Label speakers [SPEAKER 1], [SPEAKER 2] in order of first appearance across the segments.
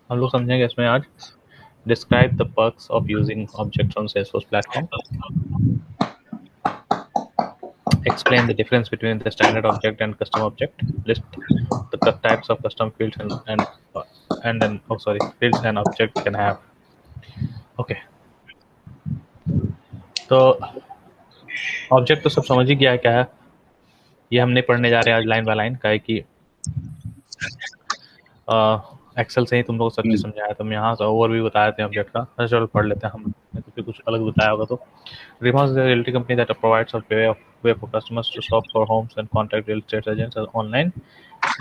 [SPEAKER 1] हम लोग समझेंगे इसमें आज describe the perks of using objects on Salesforce platform, explain the difference between the standard object and custom object, list the types of custom fields and then fields an object can have. Okay, तो object तो सब समझ ही गया है क्या है, ये हम नहीं पढ़ने जा रहे हैं आज लाइन बाय लाइन, का है कि एक्सेल से ही तुम लोग सब चीज़ समझाया, तो हम यहाँ से ओवर भी बताए थे ऑब्जेक्ट का। अच्छा चलो पढ़ लेते हैं हम, तो फिर कुछ अलग बताया होगा। तो Dreamhouse is a realty company that provides a way for customers to shop for homes and contact real estate agents online.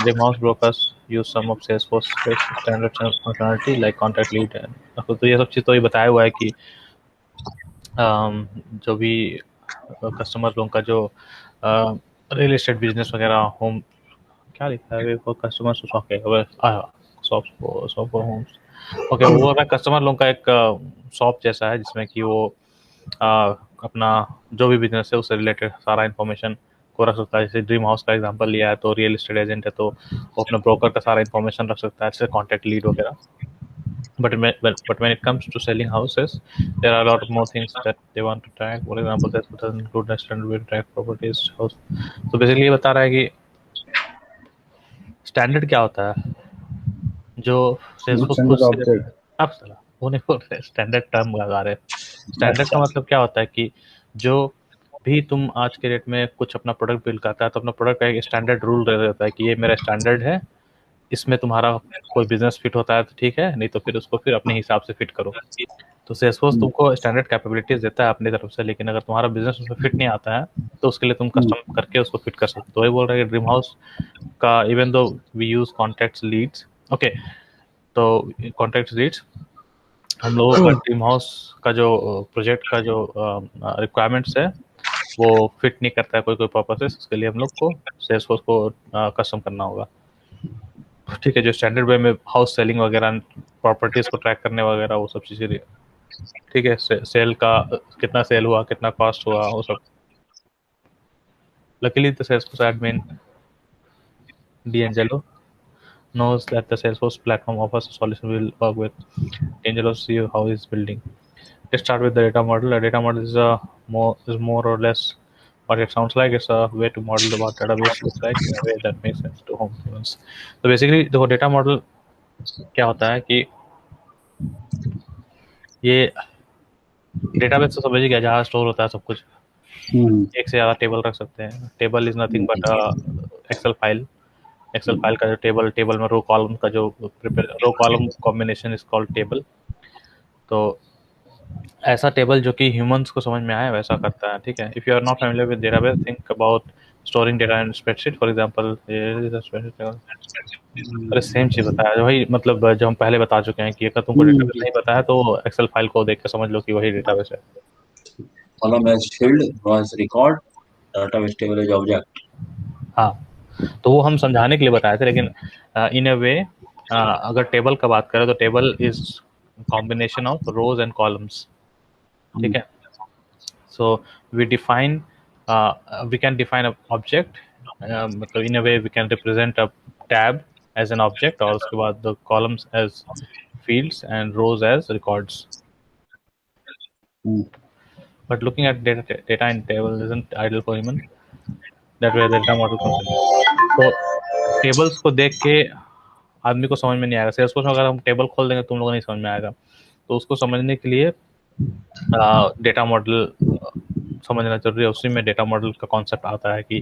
[SPEAKER 1] Dreamhouse brokers use some of Salesforce standard functionality like contact lead and तो ये सब चीज़ तो ये बताया हुआ है कि जो भी कस्टमर लोगों का जो रियल एस्टेट बिजनेस वगैरह, होम क्या लिखा है वो कस्टमर शॉप है, शॉप फॉर होम्स। ओके, वो है कस्टमर लोगों का एक शॉप जैसा है जिसमें कि वो अपना जो भी बिजनेस है उससे रिलेटेड सारा इन्फॉर्मेशन को रख सकता है। जैसे ड्रीम हाउस का एग्जांपल लिया है तो रियल एस्टेट एजेंट है तो वो अपना ब्रोकर का सारा इन्फॉर्मेशन रख सकता है, जैसे कॉन्टैक्ट लीड वगैरह। But when it comes to selling houses, there are a lot of more things that they want to track. For example, that doesn't include a standard way to track properties house. तो basically ये बता रहा है कि standard क्या होता है, जो सेल्सफोर्स खुद से आप सलाह वो नहीं बोल रहे, स्टैंडर्ड टर्म लगा रहे। स्टैंडर्ड का मतलब क्या होता है कि जो भी तुम आज के डेट में कुछ अपना प्रोडक्ट बिल्ड करता है तो अपना प्रोडक्ट का एक स्टैंडर्ड रूल रहता है कि ये मेरा स्टैंडर्ड है, इसमें तुम्हारा कोई बिजनेस फिट होता है तो ठीक है, नहीं तो फिर उसको फिर अपने हिसाब से फिट करो। तो सेल्सफोर्स तुमको स्टैंडर्ड कैपेबिलिटीज देता है अपनी तरफ से, लेकिन अगर तुम्हारा बिजनेस उसमें फिट नहीं आता है तो उसके लिए तुम कस्टम करके उसको फिट कर सकते हो। तो वही बोल रहे हैं कि ड्रीम हाउस का even though we use contacts leads, okay, तो कॉन्टैक्ट लीड्स हम लोगों का ड्रीम हाउस का जो प्रोजेक्ट का जो रिक्वायरमेंट्स है वो फिट नहीं करता है कोई कोई पर्पसेस, उसके लिए हम लोग को सेल्सफोर्स को कस्टम करना होगा। ठीक है, जो स्टैंडर्ड वे में हाउस सेलिंग वगैरह, प्रॉपर्टीज को ट्रैक करने वगैरह वो सब चीज़ें, ठीक है, सेल का कितना सेल हुआ, कितना कॉस्ट हुआ, वो सब। Luckily the Salesforce admin D'Angelo knows that the Salesforce platform offers a solution will work with. D'Angelo see how he's building. Let's start with the data model. A data model is more or less what it sounds like. It's a way to model what database looks like in a way that makes sense to home humans. तो basically देखो data model क्या होता है कि ये database तो समझ ही गया, जहाँ स्टोर होता है सब कुछ, एक से ज़्यादा टेबल रख सकते हैं। Table is nothing but Excel file. Excel file का जो टेबल में रो कॉलम का जो row column combination is called table. तो ऐसा टेबल जो कि ह्यूमंस को समझ में आए वैसा करता है, ठीक है। If you are not familiar with database, think about storing data in spreadsheet for example. अरे सेम चीज बताया भाई, मतलब जो हम पहले बता चुके हैं कि अगर तुमको डेटाबेस नहीं पता है तो एक्सेल फाइल को देख के समझ लो कि वही डेटाबेस है।
[SPEAKER 2] column as field, row as record, database table as object.
[SPEAKER 1] हाँ, तो वो हम समझाने के लिए बताए थे, लेकिन इन अ वे अगर टेबल का बात करें तो table is combination of rows and columns, ठीक है। So we define we can define object, मतलब in a way we can represent a tab as an object, और उसके बाद the columns as fields and rows as records. But looking at data in table isn't ideal for human. That way the data model comes in. तो tables को देख के आदमी को समझ में नहीं आएगा। सेल्सफोर्स में अगर हम टेबल खोल देंगे तुम लोगों को नहीं समझ में आएगा, तो उसको समझने के लिए डेटा मॉडल समझना जरूरी है। उसी में डेटा मॉडल का कॉन्सेप्ट आता है कि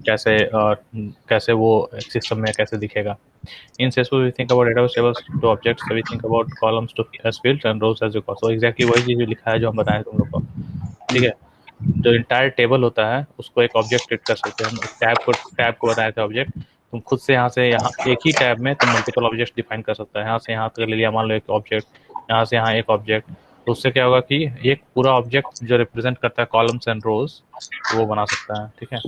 [SPEAKER 1] कैसे वो सिस्टम में कैसे दिखेगा। In Salesforce, we think about database tables to objects, so we think about columns to as fields and rows as records. So exactly वही चीज लिखा है जो हम बताएं तुम लोग को, ठीक है। जो इंटायर टेबल होता है उसको एक ऑब्जेक्ट ट्रीट कर सकते हैं हम। टैब को बताए थे ऑब्जेक्ट। तुम खुद से यहाँ एक ही टैब में तुम मल्टीपल ऑब्जेक्ट डिफाइन कर सकता है। यहाँ से यहाँ तक ले लिया, मान लो एक ऑब्जेक्ट, यहाँ से यहाँ एक ऑब्जेक्ट, तो उससे क्या होगा कि एक पूरा ऑब्जेक्ट जो रिप्रेजेंट करता है कॉलम्स एंड रोज वो बना सकता है, ठीक है।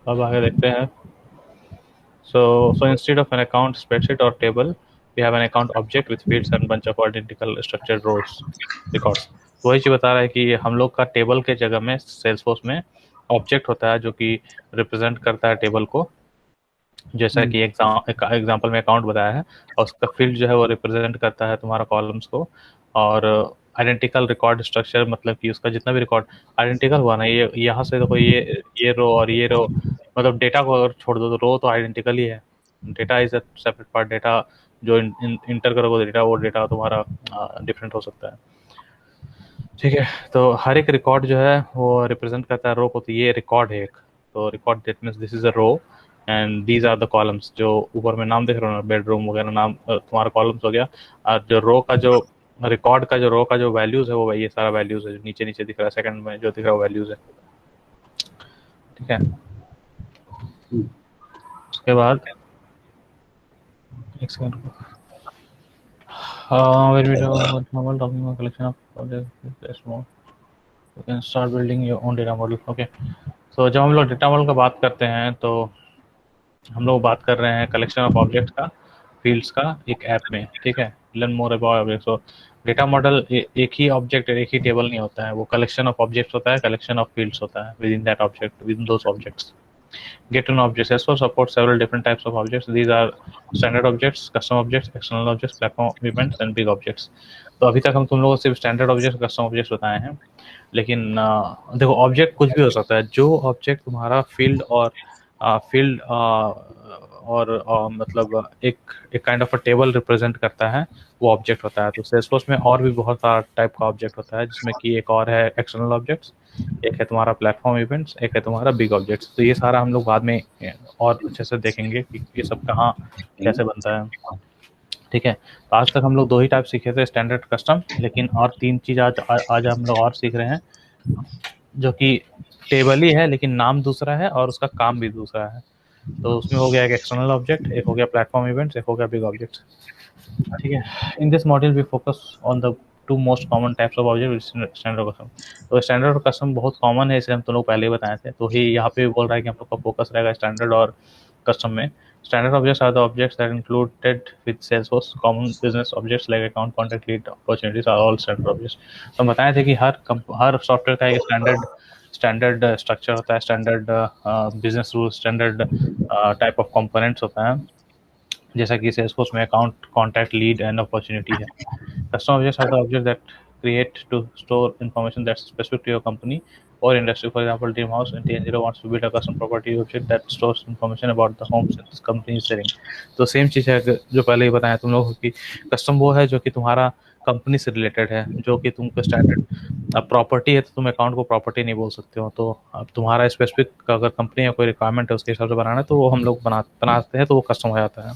[SPEAKER 1] अब आगे देखते हैं। So instead of an account spreadsheet or table, we have an account object with fields and bunch of identical structured rows records. तो वही चीज बता रहा है कि हम लोग का टेबल के जगह में सेल्सफोर्स में ऑब्जेक्ट होता है जो कि रिप्रेजेंट करता है टेबल को, जैसा कि एग्जाम्पल में अकाउंट बताया है, और उसका फील्ड जो है वो रिप्रेजेंट करता है तुम्हारा कॉलम्स को। और आइडेंटिकल रिकॉर्ड स्ट्रक्चर मतलब कि उसका जितना भी रिकॉर्ड आइडेंटिकल हुआ ना, ये यहाँ से देखो, ये रो और ये रो, मतलब डेटा को अगर छोड़ दो तो रो तो आइडेंटिकल ही है। Data is a separate part, data जो इंटर करोगे डेटा, वो डेटा तुम्हारा डिफरेंट हो सकता है। ठीक है, तो हर एक रिकॉर्ड जो है वो रिप्रेजेंट करता है रो को, तो ये रिकॉर्ड है एक। तो record that means this is a row and these are the columns. जो ऊपर में नाम देख रहे हो ना, बेडरूम वगैरह नाम तुम्हारा कॉलम्स हो गया। और जो रो का जो रिकॉर्ड का जो रो का जो वैल्यूज है वो ये सारा वैल्यूज है जो नीचे नीचे दिख रहा है, सेकंड में जो दिख रहा है वो वैल्यूज है। ठीक है, उसके बाद एक second when we talk about talking about collection of objects, you can start building your own data model. Okay, तो जब हम लोग डेटा मॉडल का बात करते हैं तो हम लोग बात कर रहे हैं कलेक्शन ऑफ ऑब्जेक्ट्स का, फील्ड्स का एक ऐप में। ठीक है, लर्न मोर अबाउट ऑब्जेक्ट्स। तो डेटा मॉडल एक ही ऑब्जेक्ट, एक ही टेबल नहीं होता है, वो कलेक्शन ऑफ ऑब्जेक्ट्स होता है, कलेक्शन ऑफ फील्ड्स होता है with in that object, with in those objects. Get to know objects. S4 supports several different types of objects. These are standard objects, custom objects, external objects, platform events and big objects. तो अभी तक हम तुम लोगों को सिर्फ standard object, custom objects बताए हैं, लेकिन देखो ऑब्जेक्ट कुछ भी हो सकता है। जो ऑब्जेक्ट तुम्हारा फील्ड और फील्ड और मतलब एक kind of a table represent करता है, वो ऑब्जेक्ट होता है। तो सेल्सफोर्स में और भी बहुत सारा टाइप का ऑब्जेक्ट होता है, जिसमें कि एक और है एक्सटर्नल ऑब्जेक्ट्स, एक है तुम्हारा प्लेटफॉर्म इवेंट्स, एक है तुम्हारा बिग ऑब्जेक्ट्स। तो ये सारा हम लोग बाद में और अच्छे से देखेंगे कि ये सब कहाँ कैसे बनता है। ठीक है, तो आज तक हम लोग दो ही टाइप सीखे थे, स्टैंडर्ड, कस्टम, लेकिन और तीन चीज आज हम लोग और सीख रहे हैं, जो कि टेबल ही है लेकिन नाम दूसरा है और उसका काम भी दूसरा है। तो उसमें हो गया एक एक्सटर्नल ऑब्जेक्ट, एक हो गया प्लेटफॉर्म इवेंट्स, एक हो गया बिग ऑब्जेक्ट्स। ठीक है, in this module we focus on the two most common types of object, standard और कस्टम। तो स्टैंडर्ड और कस्टम बहुत कॉमन है, इसे हम तुम लोग पहले ही बताए थे। तो ही यहाँ पे बोल रहा है कि हम लोग का फोकस रहेगा स्टैंडर्ड और कस्टम में। Standard objects are the objects that included with Salesforce. Common business objects like account, contact, lead, opportunities are all standard objects. तो हम बताए थे कि हर सॉफ्टवेयर का एक स्टैंडर्ड स्ट्रक्चर होता है, standard business rule, standard type of components होता है, जैसा कि सेल्सफोर्स में account, contact, lead and opportunity है। Custom objects are the objects that create to store information that's specific to your company or industry. For example, Dreamhouse and TN0 wants to build a custom property object that stores information about the homes this company is selling. तो same चीज़ है जो पहले ही बताया तुम लोगों की। Custom वो है जो कि तुम्हारा कंपनी से रिलेटेड है, जो कि तुमको स्टैंडर्ड, अब प्रॉपर्टी है तो तुम अकाउंट को प्रॉपर्टी नहीं बोल सकते हो। तो अब तुम्हारा स्पेसिफिक अगर कंपनी या कोई रिक्वायरमेंट है उसके हिसाब से बनाना है तो वो हम लोग बनाते हैं, तो वो कस्टम हो जाता है।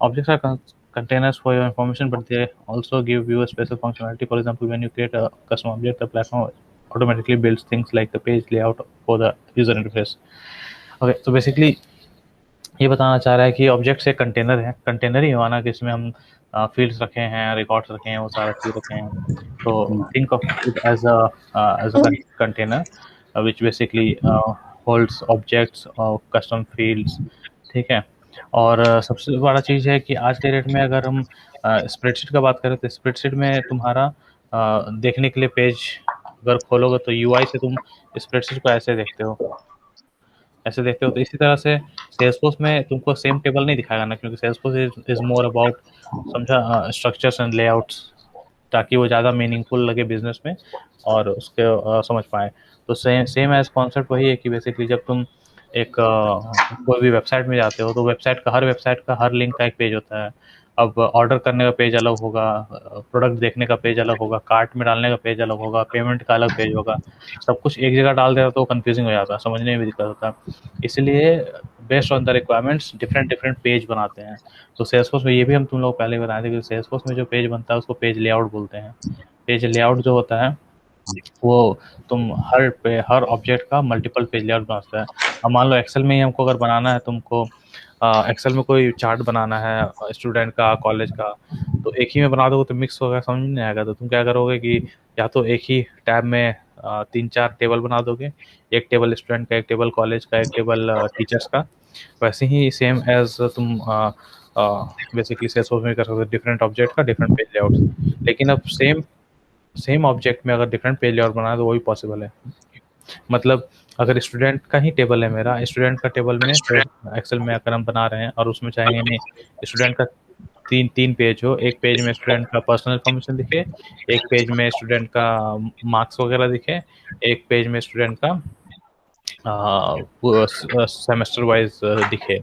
[SPEAKER 1] Objects are containers for your information, but they also give you a special functionality. For example, when you create a custom object, the platform automatically builds things like the page layout for the user interface. Okay, so basically ये बताना चाह रहा है कि objects एक container है, container ही माना कि इसमें हम फील्ड्स रखे हैं, रिकॉर्ड्स रखे हैं, वो सारा चीज़ रखे हैं। तो think of it as a container which basically holds objects और कस्टम फील्ड्स। ठीक है, और सबसे बड़ा चीज़ है कि आज के डेट में अगर हम स्प्रेडशीट का बात करें तो स्प्रेडशीट में तुम्हारा देखने के लिए पेज अगर खोलोगे तो यूआई से तुम स्प्रेडशीट को ऐसे देखते हो, ऐसे देखते हो। तो इसी तरह से सेल्सफोर्स में तुमको सेम टेबल नहीं दिखाएगा ना, क्योंकि सेल्सफोर्स इज मोर अबाउट समझा स्ट्रक्चर्स एंड लेआउट्स, ताकि वो ज़्यादा मीनिंगफुल लगे बिजनेस में और उसके समझ पाए। तो सेम एज कॉन्सेप्ट वही है कि बेसिकली जब तुम एक कोई भी वेबसाइट में जाते हो तो वेबसाइट का हर लिंक का एक पेज होता है। अब ऑर्डर करने का पेज अलग होगा, प्रोडक्ट देखने का पेज अलग होगा, कार्ट में डालने का पेज अलग होगा, पेमेंट का अलग पेज होगा। सब कुछ एक जगह डाल देता तो कंफ्यूजिंग हो जाता है, समझने में भी दिक्कत होता है। इसलिए based on the requirements different different page बनाते हैं। तो सेल्सफोर्स में ये भी हम तुम लोग पहले बताए थे कि सेल्सफोर्स में जो पेज बनता है उसको पेज लेआउट बोलते हैं। पेज लेआउट जो होता है वो तुम हर ऑब्जेक्ट का मल्टीपल पेज लेआउट बनाता है। अब मान लो एक्सेल में ही हमको अगर बनाना है, तुमको एक्सेल में कोई चार्ट बनाना है स्टूडेंट का, कॉलेज का, तो एक ही में बना दोगे तो मिक्स होगा, समझ नहीं आएगा। तो तुम क्या करोगे कि या तो एक ही टैब में 3-4 टेबल बना दोगे, एक टेबल स्टूडेंट का, एक टेबल कॉलेज का, एक टेबल टीचर्स का। वैसे ही सेम एज तुम बेसिकली सेल्सफोर्स में कर सकते हो, डिफरेंट ऑब्जेक्ट का डिफरेंट पेज लेआउट्स। लेकिन अब सेम ऑब्जेक्ट में अगर डिफरेंट पेज लेआउट बनाना है तो वही पॉसिबल है। मतलब अगर स्टूडेंट का ही टेबल है मेरा, स्टूडेंट का टेबल में फिर एक्सेल में अगर हम बना रहे हैं और उसमें चाहेंगे नहीं स्टूडेंट का तीन तीन पेज हो, एक पेज में स्टूडेंट का पर्सनल इन्फॉर्मेशन दिखे, एक पेज में स्टूडेंट का मार्क्स वगैरह दिखे, एक पेज में स्टूडेंट का सेमेस्टर वाइज दिखे।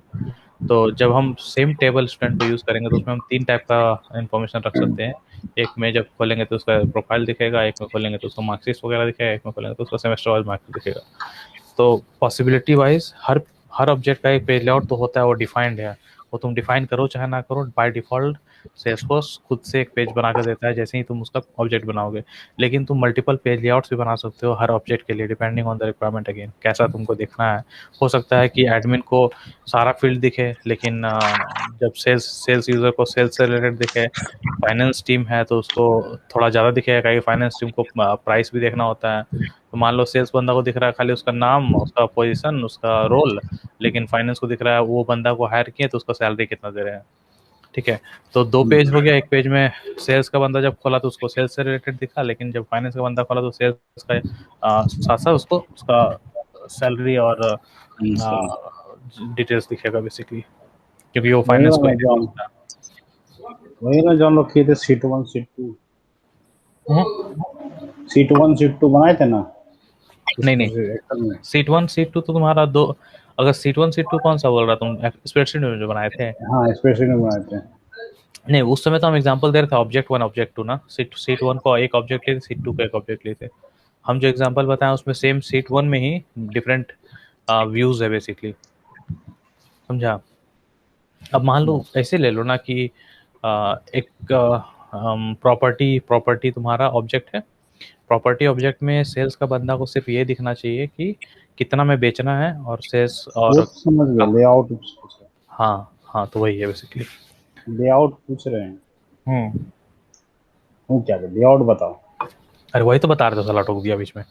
[SPEAKER 1] तो जब हम सेम टेबल स्टूडेंट को यूज़ करेंगे तो उसमें हम तीन टाइप का इन्फॉर्मेशन रख सकते हैं। एक में जब खोलेंगे तो उसका प्रोफाइल दिखेगा, एक में खोलेंगे तो उसका मार्क्सिस्ट वगैरह दिखेगा, एक में खोलेंगे तो उसका सेमेस्टर वाइज मार्क्स दिखेगा। तो पॉसिबिलिटी वाइज हर हर ऑब्जेक्ट का एक पेज लेआउट तो होता है, वो डिफाइंड है। वो तुम डिफाइन करो चाहे ना करो, बाय डिफॉल्ट सेल्सफोर्स खुद से एक पेज बना कर देता है जैसे ही तुम उसका ऑब्जेक्ट बनाओगे। लेकिन तुम मल्टीपल पेज लेआउट्स भी बना सकते हो हर ऑब्जेक्ट के लिए, depending on the requirement again, कैसा तुमको देखना है। हो सकता है कि एडमिन को सारा फील्ड दिखे, लेकिन जब सेल्स यूजर को सेल्स से रिलेटेड दिखे, फाइनेंस टीम है तो उसको थोड़ा ज़्यादा दिखेगा कि फाइनेंस टीम को प्राइस भी देखना होता है। तो मान लो सेल्स बंदा को दिख रहा है खाली उसका नाम, उसका पोजीशन, उसका रोल, लेकिन फाइनेंस को दिख रहा है वो बंदा को हायर किए तो उसका सैलरी कितना दे रहे हैं। ठीक है, तो दो पेज हो गया। एक पेज में सेल्स का बंदा जब खोला तो उसको सेल्स से रिलेटेड दिखा, लेकिन जब फाइनेंस का बंदा खोला तो सेल्स का साथ साथ उसको उसका सैलरी और डिटेल्स दिखेगा बेसिकली, क्योंकि वो फाइनेंस को ही देखता है।
[SPEAKER 3] वही ना जो हम लोग किए थे सीट 1 सीट 2 सीट 1 बनाए थे ना।
[SPEAKER 1] नहीं सीट 1 सीट 2 तो तुम्हारा दो, अगर सीट 1 सीट 2 कौन सा बोल रहा तुम, स्प्रेडशीट में जो बनाए थे?
[SPEAKER 3] हाँ स्प्रेडशीट में बनाए थे।
[SPEAKER 1] नहीं उस समय तो हम एग्जांपल दे रहे थे ऑब्जेक्ट 1 ऑब्जेक्ट 2 ना, सीट 1 को एक ऑब्जेक्ट लिए थे, सीट 2 को एक ऑब्जेक्ट लिए थे। हम जो एग्जांपल बताएं उसमें सेम सीट 1 में ही डिफरेंट व्यूज है बेसिकली, समझा? अब मान लो ऐसे ले लो ना कि एक प्रॉपर्टी तुम्हारा ऑब्जेक्ट है। प्रॉपर्टी ऑब्जेक्ट में सेल्स का बंदा को सिर्फ ये दिखना चाहिए कि कितना में बेचना है और सेल्स और
[SPEAKER 3] समझ गए लेआउट।
[SPEAKER 1] हाँ हाँ, तो वही है बेसिकली
[SPEAKER 3] लेआउट पूछ रहे हैं। वो क्या है लेआउट बताओ।
[SPEAKER 1] अरे वही तो बता रहे थे, साला टोक दिया बीच में।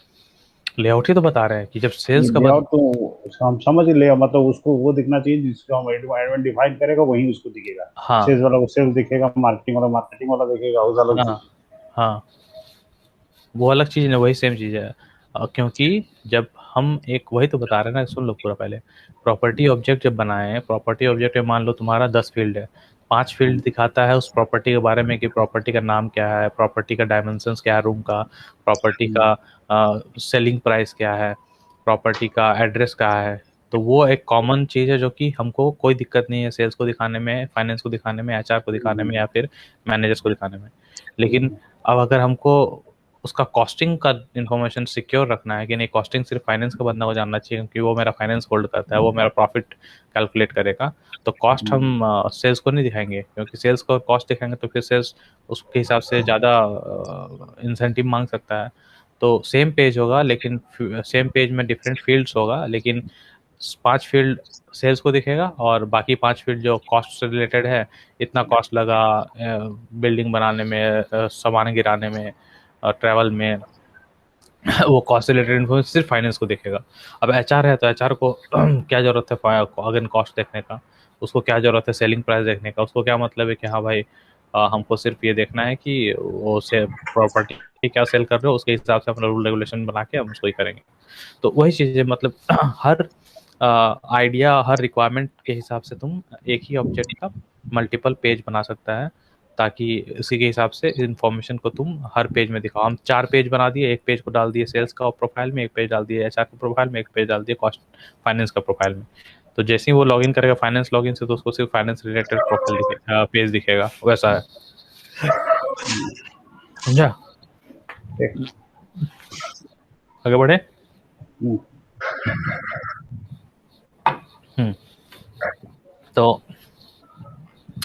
[SPEAKER 1] लेआउट ही तो बता रहे हैं कि जब सेल्स का
[SPEAKER 3] लेआउट तो हम समझ ले, मतलब उसको वो दिखना चाहिए जिसको हम एडमिन डिफाइन करेगा वही उसको दिखेगा।
[SPEAKER 1] हाँ
[SPEAKER 3] सेल्स वाला को सेल्स दिखेगा, मार्केटिंग वाला मार्केटिंग वाला दिखेगा, उस अलग
[SPEAKER 1] हाँ हाँ, वो अलग चीज़ है, वही सेम चीज़ है। क्योंकि जब हम एक, वही तो बता रहे हैं ना, सुन लो पूरा पहले। प्रॉपर्टी ऑब्जेक्ट जब बनाए हैं, प्रॉपर्टी ऑब्जेक्ट में मान लो तुम्हारा 10 फील्ड है, 5 फील्ड दिखाता है उस प्रॉपर्टी के बारे में कि प्रॉपर्टी का नाम क्या है, प्रॉपर्टी का डायमेंशंस क्या है रूम का, प्रॉपर्टी का सेलिंग प्राइस क्या है, प्रॉपर्टी का एड्रेस क्या है। तो वो एक कॉमन चीज़ है जो कि हमको कोई दिक्कत नहीं है सेल्स को दिखाने में, फाइनेंस को दिखाने में, एचआर को दिखाने में, या फिर मैनेजर्स को दिखाने में। लेकिन अब अगर हमको उसका कॉस्टिंग का इन्फॉर्मेशन सिक्योर रखना है कि नहीं, कॉस्टिंग सिर्फ फाइनेंस का बंदा को जानना चाहिए क्योंकि वो मेरा फाइनेंस होल्ड करता है, वो मेरा प्रॉफिट कैलकुलेट करेगा, तो कॉस्ट हम सेल्स को नहीं दिखाएंगे, क्योंकि सेल्स को कॉस्ट दिखाएंगे तो फिर सेल्स उसके हिसाब से ज़्यादा इंसेंटिव मांग सकता है। तो सेम पेज होगा लेकिन सेम पेज में डिफरेंट फील्ड्स होगा, लेकिन 5 फील्ड सेल्स को दिखेगा और बाकी 5 फील्ड जो कॉस्ट से रिलेटेड है, इतना कॉस्ट लगा बिल्डिंग बनाने में, सामान गिराने में, ट्रैवल में, वो कॉस्ट से रिलेटेड इन्फॉर्मेशन सिर्फ फाइनेंस को देखेगा। अब एचआर है तो एचआर को क्या जरूरत है अगेन कॉस्ट देखने का, उसको क्या जरूरत है सेलिंग प्राइस देखने का, उसको क्या मतलब है कि हाँ भाई हमको सिर्फ ये देखना है कि वो से प्रॉपर्टी क्या सेल कर रहे हो, उसके हिसाब से अपना रूल रेगुलेशन बना के हम उसको ही करेंगे। तो वही चीज़ है, मतलब हर आइडिया, हर रिक्वायरमेंट के हिसाब से तुम एक ही ऑब्जेक्ट का मल्टीपल पेज बना सकता है, ताकि उसी के हिसाब से इन्फॉर्मेशन को तुम हर पेज में दिखाओ। हम 4 पेज बना दिए, एक पेज को डाल दिए सेल्स का प्रोफाइल में, एक पेज डाल दिए एचआर का प्रोफाइल में, एक पेज डाल दिए कॉस्ट फाइनेंस का प्रोफाइल में। तो जैसे ही वो लॉगिन करेगा फाइनेंस लॉगिन से, तो उसको सिर्फ फाइनेंस रिलेटेड प्रोफाइल दिखेगा, पेज दिखेगा, वैसा है, समझा? आगे बढ़े। तो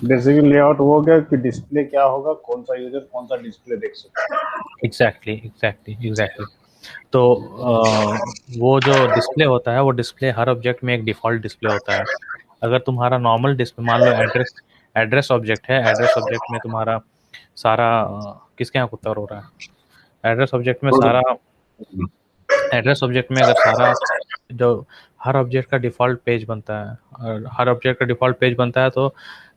[SPEAKER 3] बेसिकली लेआउट वो गया कि डिस्प्ले क्या होगा, कौन सा यूजर कौन सा डिस्प्ले देख सकता है।
[SPEAKER 1] एग्जैक्टली। तो वो जो डिस्प्ले होता है, वो डिस्प्ले हर ऑब्जेक्ट में एक डिफ़ॉल्ट डिस्प्ले होता है। अगर तुम्हारा नॉर्मल डिस्प्ले, मान लो एड्रेस ऑब्जेक्ट है, एड्रेस ऑब्जेक्ट में तुम्हारा सारा किसके यहाँ कुत्ता रो रहा है? एड्रेस ऑब्जेक्ट में सारा, एड्रेस ऑब्जेक्ट में अगर सारा जो हर ऑब्जेक्ट का डिफ़ॉल्ट पेज बनता है, और हर ऑब्जेक्ट का डिफ़ॉल्ट पेज बनता है, तो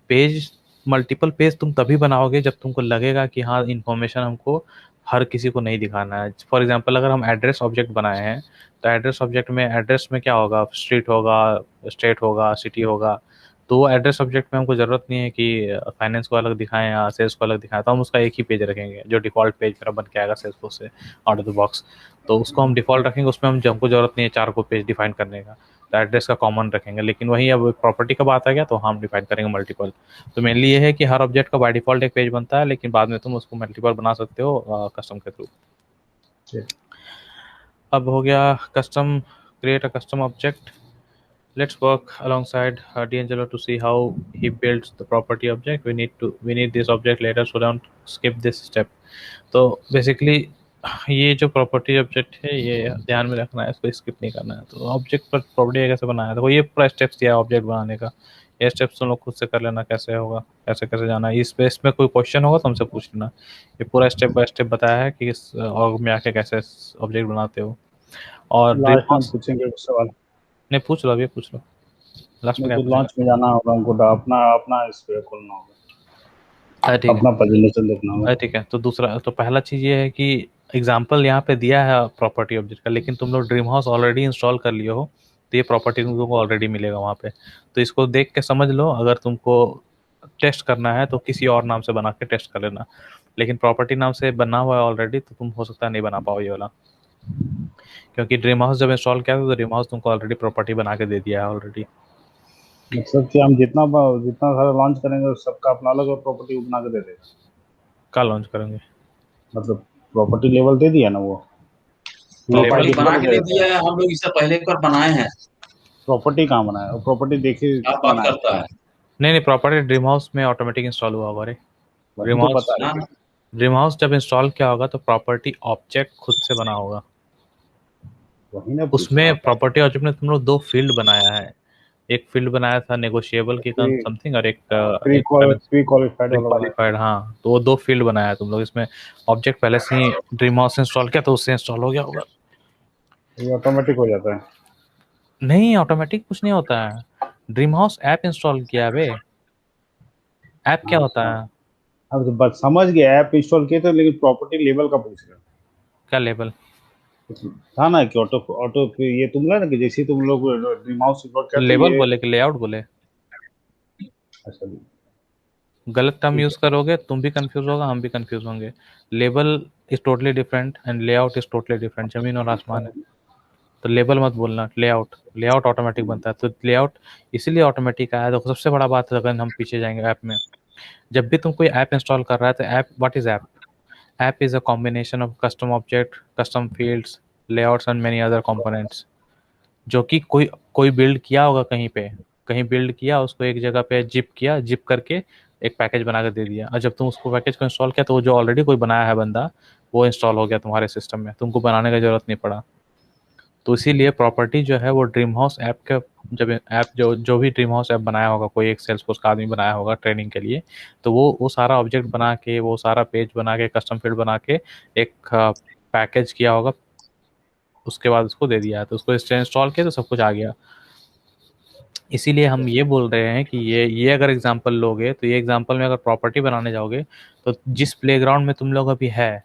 [SPEAKER 1] पेज मल्टीपल पेज तुम तभी बनाओगे जब तुमको लगेगा कि हाँ इन्फॉर्मेशन हमको हर किसी को नहीं दिखाना है। फॉर एग्जांपल अगर हम एड्रेस ऑब्जेक्ट बनाए हैं तो एड्रेस ऑब्जेक्ट में एड्रेस में क्या होगा, स्ट्रीट होगा, स्टेट होगा, सिटी होगा। तो वो एड्रेस ऑब्जेक्ट में हमको ज़रूरत नहीं है कि फाइनेंस को अलग दिखाएं या सेल्स को अलग दिखाएं, तो हम उसका एक ही पेज रखेंगे जो डिफ़ॉल्ट पेज मेरा बन के आएगा सेल्सफोर्स से आउट ऑफ द बॉक्स। तो उसको हम डिफ़ॉल्ट रखेंगे, उसमें हमको ज़रूरत नहीं है 4 को पेज डिफाइन करने का, तो एड्रेस का कॉमन रखेंगे। लेकिन वहीं अब प्रॉपर्टी का बात आ गया तो हम डिफाइन करेंगे मल्टीपल। तो मेनली ये है कि हर ऑब्जेक्ट का बाय डिफ़ॉल्ट एक पेज बनता है, लेकिन बाद में तुम उसको मल्टीपल बना सकते हो कस्टम के थ्रू। अब हो गया custom, create a custom object. Let's work alongside D'Angelo to see how he builds the property object. We need this object later, so don't skip this step. तो बेसिकली ये जो प्रॉपर्टी ऑब्जेक्ट है ये ध्यान में रखना है, इसको स्किप नहीं करना है। तो ऑब्जेक्ट पर प्रॉपर्टी कैसे बनाया है, तो ये पूरा स्टेप्स दिया है ऑब्जेक्ट बनाने का। ये स्टेप्स तुम लोग खुद से कर लेना कैसे होगा, कैसे कैसे जाना है। इस पे इसमें कोई क्वेश्चन होगा तो हमसे पूछ लेना। ये पूरा स्टेप बाय स्टेप बताया है कि इस ऑर्ग में आके कैसे ऑब्जेक्ट बनाते हो। और
[SPEAKER 3] लास्ट में पूछेंगे कुछ सवाल।
[SPEAKER 1] नहीं, पूछ लो, अभी पूछ लो लास्ट में।
[SPEAKER 3] तो लॉन्च में जाना होगा हमको, अपना अपना इस पे खोलना होगा,
[SPEAKER 1] ठीक है,
[SPEAKER 3] अपना प्रेजेंटेशन देखना होगा।
[SPEAKER 1] ठीक है। तो दूसरा, तो पहला चीज़ ये है कि एग्जाम्पल यहाँ पे दिया है प्रॉपर्टी ऑब्जेक्ट का, लेकिन तुम लोग ड्रीम हाउस ऑलरेडी इंस्टॉल कर लिए हो, तो ये प्रॉपर्टी तुमको ऑलरेडी मिलेगा वहाँ पे। तो इसको देख के समझ लो, अगर तुमको टेस्ट करना है तो किसी और नाम से बना के टेस्ट कर लेना। लेकिन प्रॉपर्टी नाम से बना हुआ है ऑलरेडी, तो तुम हो सकता है नहीं बना पाओ ये वाला, क्योंकि ड्रीम हाउस जब इंस्टॉल किया था तो ड्रीम हाउस तुमको ऑलरेडी प्रॉपर्टी बना के दे दिया है ऑलरेडी।
[SPEAKER 3] मतलब कि हम जितना सारा लॉन्च करेंगे सबका अपना अलग प्रॉपर्टी बना के दे देगा।
[SPEAKER 1] कल लॉन्च करेंगे,
[SPEAKER 3] मतलब प्रॉपर्टी लेवल दे दिया ना वो,
[SPEAKER 2] प्रॉपर्टी बना के दे दिया है, हम लोग इससे पहले एक बार बनाए हैं।
[SPEAKER 3] प्रॉपर्टी कहाँ बनाया, प्रॉपर्टी देखिए
[SPEAKER 2] क्या बात करता है।
[SPEAKER 1] नहीं प्रॉपर्टी ड्रीम हाउस में ऑटोमेटिक इंस्टॉल हुआ होगा रे। ड्रीम
[SPEAKER 3] तो
[SPEAKER 1] हाउस,
[SPEAKER 3] पता है
[SPEAKER 1] ड्रीम हाउस जब इंस्टॉल किया होगा तो प्रॉपर्टी ऑब्जेक्ट खुद से बना होगा।
[SPEAKER 3] वही ना,
[SPEAKER 1] उसमें प्रॉपर्टी ऑब्जेक्ट में तुम लोग 2 फील्ड बनाया है। एक फील्ड बनाया था नेगोशिएबल की समथिंग, और एक
[SPEAKER 3] प्री क्वालिफाइड वाला
[SPEAKER 1] क्वालिफाइड। हाँ, तो वो 2 फील्ड बनाया है तुम लोग। इसमें ऑब्जेक्ट पहले से ही ड्रीम हाउस इंस्टॉल किया तो उससे इंस्टॉल हो गया होगा।
[SPEAKER 3] ये ऑटोमेटिक हो जाता है।
[SPEAKER 1] नहीं, ऑटोमेटिक कुछ नहीं होता है। ड्रीम हाउस ऐप इंस्टॉल किया बे। ऐप क्या होता है?
[SPEAKER 3] अब तो बस समझ गया, ऐप इंस्टॉल किए थे, लेकिन प्रॉपर्टी लेवल का पूछ रहे
[SPEAKER 1] क्या लेवल
[SPEAKER 3] था ना कि ऑटो ऑटो ये तुम लोग ना कि जैसे तुम लोग ड्रीम हाउस इंस्टॉल किया
[SPEAKER 1] लेवल बोले कि लेआउट बोले?
[SPEAKER 3] अच्छा,
[SPEAKER 1] गलत टर्म यूज करोगे तुम भी कंफ्यूज होगा, हम भी कंफ्यूज होंगे। Level is totally different and layout is totally different, जमीन और आसमान है। तो लेवल मत बोलना, लेआउट। लेआउट ऑटोमेटिक बनता है, तो लेआउट इसीलिए ऑटोमेटिक आया। तो सबसे बड़ा बात है, अगर हम पीछे जाएंगे ऐप में, जब भी तुम कोई ऐप इंस्टॉल कर रहा है तो app, what is app? App is a combination of custom object, custom fields, layouts and many other components, जो कि कोई बिल्ड किया होगा कहीं पे, कहीं बिल्ड किया, उसको एक जगह पे जिप किया, जिप करके एक पैकेज बना कर दे दिया। और जब तुम उसको पैकेज को इंस्टॉल किया तो वो जो ऑलरेडी कोई बनाया है बंदा, वो इंस्टॉल हो गया तुम्हारे सिस्टम में, तुमको बनाने की जरूरत नहीं पड़ा। तो इसीलिए प्रॉपर्टी जो है वो ड्रीम हाउस ऐप का, जब ऐप जो भी ड्रीम हाउस ऐप बनाया होगा, कोई एक सेल्सफोर्स का आदमी बनाया होगा ट्रेनिंग के लिए, तो वो सारा ऑब्जेक्ट बना के, वो सारा पेज बना के, कस्टम फील्ड बना के एक पैकेज किया होगा, उसके बाद उसको दे दिया है। तो उसको इंस्टॉल किया तो सब कुछ आ गया। इसीलिए हम ये बोल रहे हैं कि ये अगर एग्जांपल लोगे, तो ये एग्जांपल में अगर प्रॉपर्टी बनाने जाओगे तो जिस प्लेग्राउंड में तुम लोग अभी है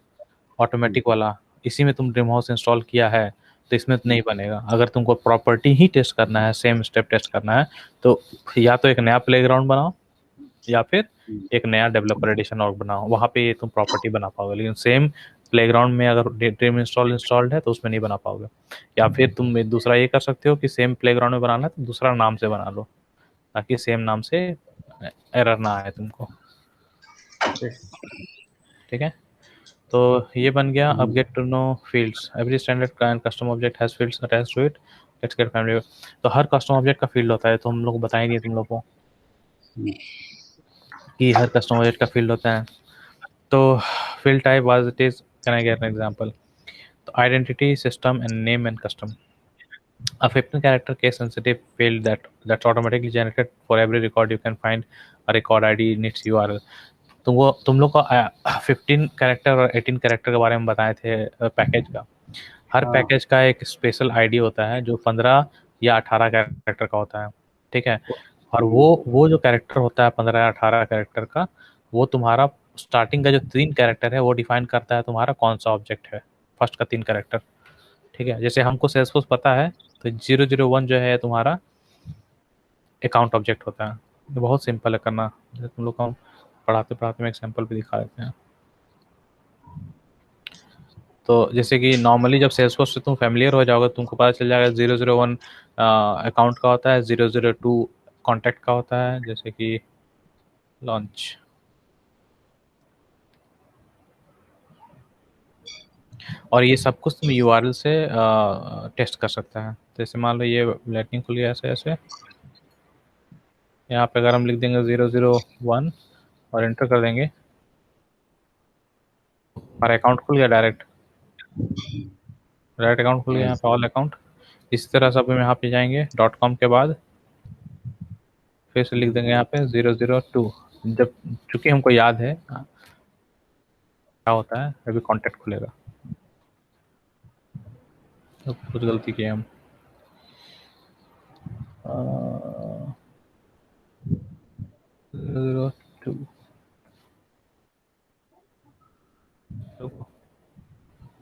[SPEAKER 1] ऑटोमेटिक वाला, इसी में तुम ड्रीम हाउस इंस्टॉल किया है, तो इसमें तो नहीं बनेगा। अगर तुमको प्रॉपर्टी ही टेस्ट करना है, सेम स्टेप टेस्ट करना है, तो या तो एक नया प्लेग्राउंड बनाओ या फिर एक नया डेवलपर एडिशन और बनाओ, वहाँ पे ये तुम प्रॉपर्टी बना पाओगे। लेकिन सेम प्लेग्राउंड में अगर ड्रीम इंस्टॉल्ड है तो उसमें नहीं बना पाओगे। या फिर तुम दूसरा ये कर सकते हो कि सेम प्लेग्राउंड में बनाना है तो दूसरा नाम से बना लो, ताकि सेम नाम से एरर ना आए तुमको। ठीक है, तो ये बन गया। अब get to know fields. Every standard and custom object has fields attached to it. Let's get family. तो हर कस्टम ऑब्जेक्ट का फील्ड होता है, तो हम लोग बताएंगे तुम लोगों को कि हर कस्टम ऑब्जेक्ट का फील्ड होता है। तो field type was it is, can I get an example? So identity, system and name and custom. A 15 character case sensitive field that's automatically generated for every record. You can find a record ID in its URL. तुम लोग को 15 character और 18 character के बारे में बताए थे package का। हर पैकेज का एक स्पेशल आईडी होता है जो 15 या 18 कैरेक्टर का होता है। ठीक है, और वो जो कैरेक्टर होता है 15 या 18 कैरेक्टर का, वो तुम्हारा स्टार्टिंग का जो 3 कैरेक्टर है वो डिफाइन करता है तुम्हारा कौन सा ऑब्जेक्ट है, फर्स्ट का 3 कैरेक्टर। ठीक है, जैसे हमको सेल्सफोर्स पता है तो 001 जो है तुम्हारा अकाउंट ऑब्जेक्ट होता है। ये बहुत सिंपल है करना, जैसे तुम लोग को हम पढ़ाते पढ़ाते में एग्जाम्पल भी दिखा देते हैं। तो जैसे कि नॉर्मली जब सेल्सफोर्स से तुम फैमिलियर हो जाओगे, तुमको पता चल जाएगा 001 अकाउंट का होता है, 002 कॉन्टैक्ट का होता है, जैसे कि लॉन्च। और ये सब कुछ तुम यूआरएल से टेस्ट कर सकता है। जैसे मान लो ये लाइटनिंग खुल गया ऐसे ऐसे, यहाँ पे अगर हम लिख देंगे 001 और एंटर कर देंगे, हमारा अकाउंट खुल गया, डायरेक्ट अकाउंट खुल गया यहाँ पे, ऑल अकाउंट। इसी तरह से अब हम यहाँ पे जाएंगे .com के बाद फिर से लिख देंगे यहाँ पे 002। जब चूंकि हमको याद है क्या होता है, अभी कॉन्टैक्ट खुलेगा। तो कुछ गलती की हम 002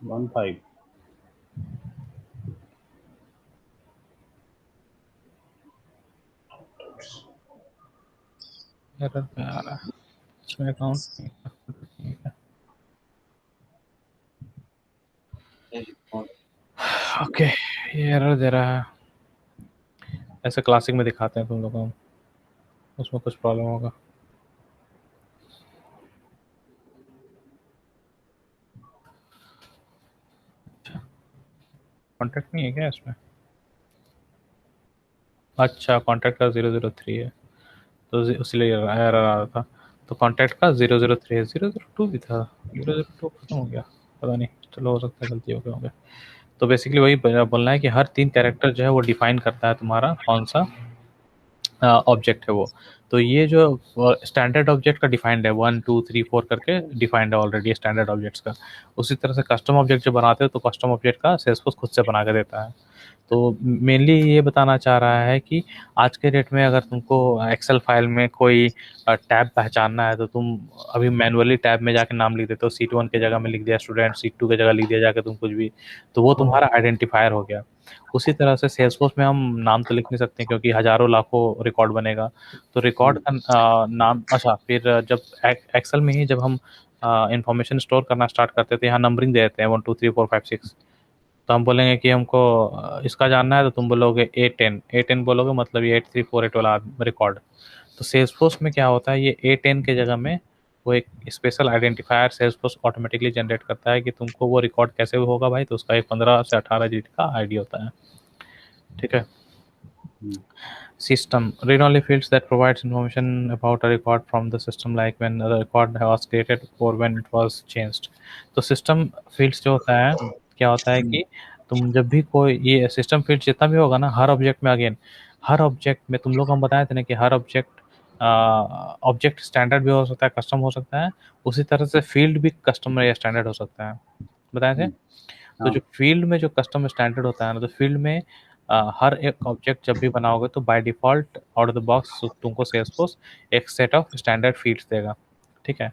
[SPEAKER 3] 15
[SPEAKER 1] एरर पे आ रहा है इसमें अकाउंट। ओके, ये एरर दे रहा है। ऐसे क्लासिक में दिखाते हैं तुम लोग को हम, उसमें कुछ प्रॉब्लम होगा। कॉन्टैक्ट नहीं है क्या इसमें? अच्छा, कॉन्टैक्ट का 003 है तो इसलिए एरर आ रहा था। तो कॉन्टैक्ट का 003 है, 002 भी था, 002 खत्म हो गया, पता नहीं, चलो हो सकता है गलती हो गया होगा। तो बेसिकली वही बोलना है कि हर 3 कैरेक्टर जो है वो डिफाइन करता है तुम्हारा कौन सा ऑब्जेक्ट है वो। तो ये जो स्टैंडर्ड ऑब्जेक्ट का डिफाइंड है 1 2 3 4 करके डिफाइंड है ऑलरेडी स्टैंडर्ड ऑब्जेक्ट्स का। उसी तरह से कस्टम ऑब्जेक्ट जो बनाते हो तो कस्टम ऑब्जेक्ट का सेल्सफोर्स खुद से बना के देता है। तो मेनली ये बताना चाह रहा है कि आज के डेट में अगर तुमको एक्सेल फाइल में कोई टैब पहचानना है तो तुम अभी मैनुअली टैब में जाके नाम लिख देते हो, सीट 1 के जगह में लिख दिया स्टूडेंट, सीट 2 के जगह लिख दिया जाके तुम कुछ भी, तो वो तुम्हारा आइडेंटिफायर हो गया। उसी तरह से सेल्सफोर्स में हम नाम तो लिख नहीं सकते क्योंकि हजारों लाखों रिकॉर्ड बनेगा, तो रिकॉर्ड का नाम। अच्छा, फिर जब एक्सेल में ही जब हम इंफॉर्मेशन स्टोर करना स्टार्ट करते थे, यहाँ नंबरिंग दे देते हैं 1 2 3 4 5 6। तो हम बोलेंगे कि हमको इसका जानना है तो तुम बोलोगे A10 बोलोगे, मतलब ये 8348 वाला रिकॉर्ड। तो सेल्सफोर्स में क्या होता है, ये A10 के जगह में वो एक special identifier Salesforce automatically generate करता है कि तुमको वो रिकॉर्ड कैसे होगा भाई, तो उसका एक 15 से 18 डिजिट का आईडी होता है। ठीक है। System read only fields that provides information about a record from the system, like when the record was created or when it was changed। तो सिस्टम फील्ड्स जो होता है, क्या होता है कि तुम जब भी कोई ये सिस्टम फील्ड जितना भी होगा ना, हर ऑब्जेक्ट में, अगेन हर ऑब्जेक्ट में तुम लोग हम बताए थे ना कि हर ऑब्जेक्ट स्टैंडर्ड भी हो सकता है, कस्टम हो सकता है। उसी तरह से फील्ड भी कस्टम या स्टैंडर्ड हो सकता है, बताए थे। तो जो फील्ड में जो कस्टम स्टैंडर्ड होता है ना, तो फील्ड में हर एक ऑब्जेक्ट जब भी बनाओगे तो by default out of the box तुमको सेल्सफोर्स एक सेट ऑफ स्टैंडर्ड फील्ड्स देगा। ठीक है,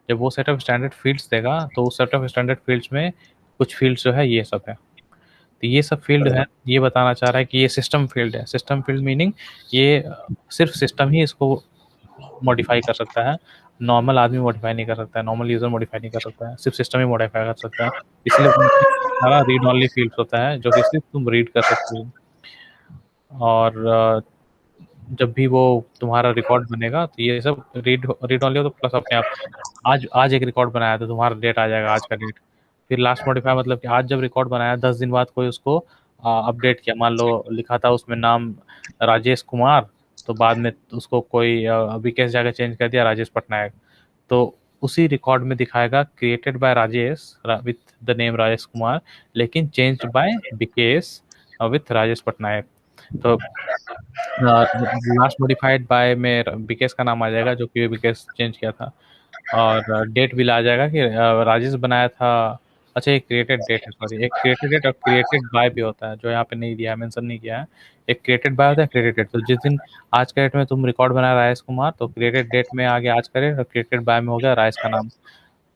[SPEAKER 1] जब वो सेट ऑफ स्टैंडर्ड फील्ड्स देगा तो उस सेट ऑफ स्टैंडर्ड फील्ड्स में कुछ फील्ड्स जो है ये सब है। तो ये सब फील्ड है, ये बताना चाह रहा है कि ये सिस्टम फील्ड है। सिस्टम फील्ड मीनिंग ये सिर्फ सिस्टम ही इसको मॉडिफाई कर सकता है, नॉर्मल आदमी मॉडिफाई नहीं कर सकता है, नॉर्मल यूज़र मॉडिफाई नहीं कर सकता है, सिर्फ सिस्टम ही मॉडिफाई कर सकता है। इसलिए सारा रीड ऑनली फील्ड्स होता है जो कि सिर्फ तुम रीड कर सकते हो। और जब भी वो तुम्हारा रिकॉर्ड बनेगा तो ये सब रीड ऑनली हो, तो प्लस अपने आप आज एक रिकॉर्ड बनाया तो तुम्हारा डेट आ जाएगा, आज का डेट। फिर लास्ट मॉडिफाई मतलब कि आज जब रिकॉर्ड बनाया 10 दिन बाद कोई उसको अपडेट किया, मान लो लिखा था उसमें नाम राजेश कुमार, तो बाद में उसको कोई विकेश जाकर चेंज कर दिया राजेश पटनायक, तो उसी रिकॉर्ड में दिखाएगा created by Rajesh with the name Rajesh Kumar, लेकिन change by Vikesh with Rajesh Patnaik. तो लास्ट मॉडिफाइड बाय में विकेश का नाम आ जाएगा जो कि विकेश चेंज किया था, और डेट भी ला जाएगा कि राजेश बनाया था। अच्छा, एक क्रिएटेड डेट है, सॉरी, एक क्रिएटेड डेट और क्रिएटेड बाय भी होता है जो यहाँ पे नहीं दिया है, मेंशन नहीं किया है। एक क्रिएटेड बाय होता है, क्रिएटेड डेट। तो जिस दिन आज के डेट में तुम रिकॉर्ड बनाया राजेश कुमार, तो क्रिएटेड डेट में आगे आज का डेट और क्रिएटेड बाय में हो गया राजेश का नाम।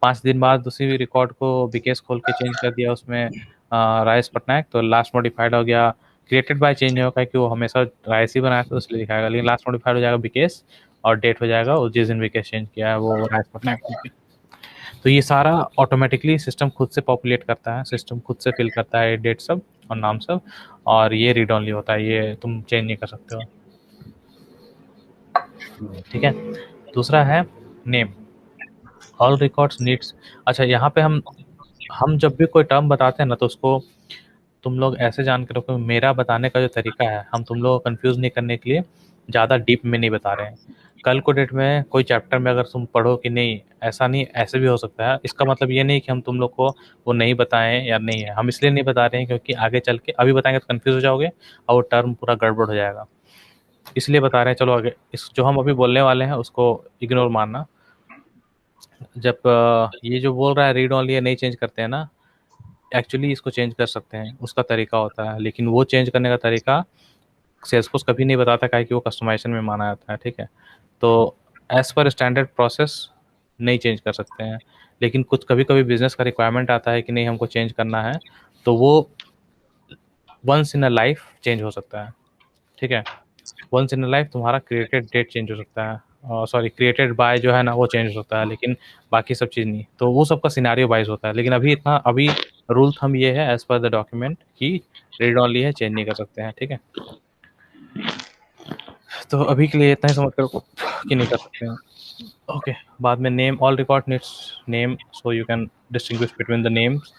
[SPEAKER 1] 5 दिन बाद उसी रिकॉर्ड को विकेश खोल के चेंज कर दिया, उसमें राइस पटनायक, तो लास्ट मॉडिफाइड हो गया। क्रिएटेड बाय चेंज होगा कि वो हमेशा राइस ही बनाया था इसलिए दिखाएगा, लेकिन लास्ट मॉडिफाइड हो जाएगा विकेश, और डेट हो जाएगा और जिस दिन विकेश चेंज किया है वो राइस पटनायक हो गया। तो ये सारा ऑटोमेटिकली सिस्टम खुद से पॉपुलेट करता है, सिस्टम खुद से फिल करता है डेट सब और नाम सब, और ये रीड ऑनली होता है, ये तुम चेंज नहीं कर सकते हो। ठीक है। दूसरा है नेम, ऑल रिकॉर्ड्स नीड्स। अच्छा, यहाँ पे हम जब भी कोई टर्म बताते हैं ना तो उसको तुम लोग ऐसे जान के रखो, मेरा बताने का जो तरीका है, हम तुम लोग को कंफ्यूज नहीं करने के लिए ज़्यादा डीप में नहीं बता रहे हैं। कल को डेट में कोई चैप्टर में अगर तुम पढ़ो कि नहीं ऐसा नहीं, ऐसे भी हो सकता है, इसका मतलब ये नहीं कि हम तुम लोग को वो नहीं बताएं या नहीं है, हम इसलिए नहीं बता रहे हैं क्योंकि आगे चल के अभी बताएंगे तो कंफ्यूज हो जाओगे और वो टर्म पूरा गड़बड़ हो जाएगा, इसलिए बता रहे हैं। चलो आगे, इस जो हम अभी बोलने वाले हैं उसको इग्नोर मानना। जब ये जो बोल रहा है रीड ऑनली नहीं चेंज करते हैं ना, एक्चुअली इसको चेंज कर सकते हैं, उसका तरीका होता है, लेकिन वो चेंज करने का तरीका सेल्सफोर्स कभी नहीं बताता है कि वो कस्टमाइजेशन में माना जाता है। ठीक है, तो एज पर स्टैंडर्ड प्रोसेस नहीं चेंज कर सकते हैं, लेकिन कुछ कभी कभी बिजनेस का रिक्वायरमेंट आता है कि नहीं हमको चेंज करना है, तो वो once in a life change हो सकता है। ठीक है, वंस इन अ लाइफ तुम्हारा क्रिएटेड डेट चेंज हो सकता है, सॉरी क्रिएटेड बाय जो है ना वो चेंज हो सकता है, लेकिन बाकी सब चीज़ नहीं, तो वो सबका सिनारियो वाइज होता है। लेकिन अभी रूल थंब ये है एज पर द डॉक्यूमेंट कि रीड ऑनली है, चेंज नहीं कर सकते हैं। ठीक है, तो अभी के लिए इतना ही समझ कर कि नहीं कर सकते हैं। ओके, बाद में name, all record needs name, so you can distinguish between the names,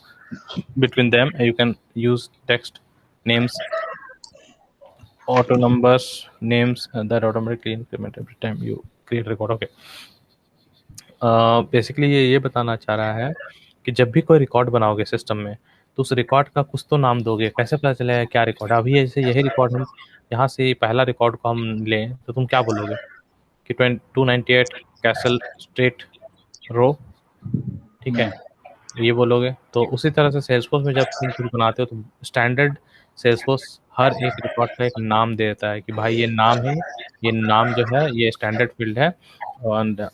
[SPEAKER 1] between them you can use text names, auto numbers, names that automatically increment every time you create record. Okay, basically ये बताना चाह रहा है कि जब भी कोई record बनाओगे सिस्टम में तो उस रिकॉर्ड का कुछ तो नाम दोगे, कैसे पता चलेगा क्या रिकॉर्ड है। अभी जैसे यही रिकॉर्ड हम यहाँ से पहला रिकॉर्ड को हम लें तो तुम क्या बोलोगे कि 298 कैसल स्ट्रीट रो, ठीक है, ये बोलोगे। तो उसी तरह से सेल्सफोर्स में जब तुम कुछ बनाते हो तो स्टैंडर्ड सेल्सफोर्स हर एक रिकॉर्ड का एक नाम दे देता है कि भाई ये नाम है, ये नाम जो है ये स्टैंडर्ड फील्ड है, और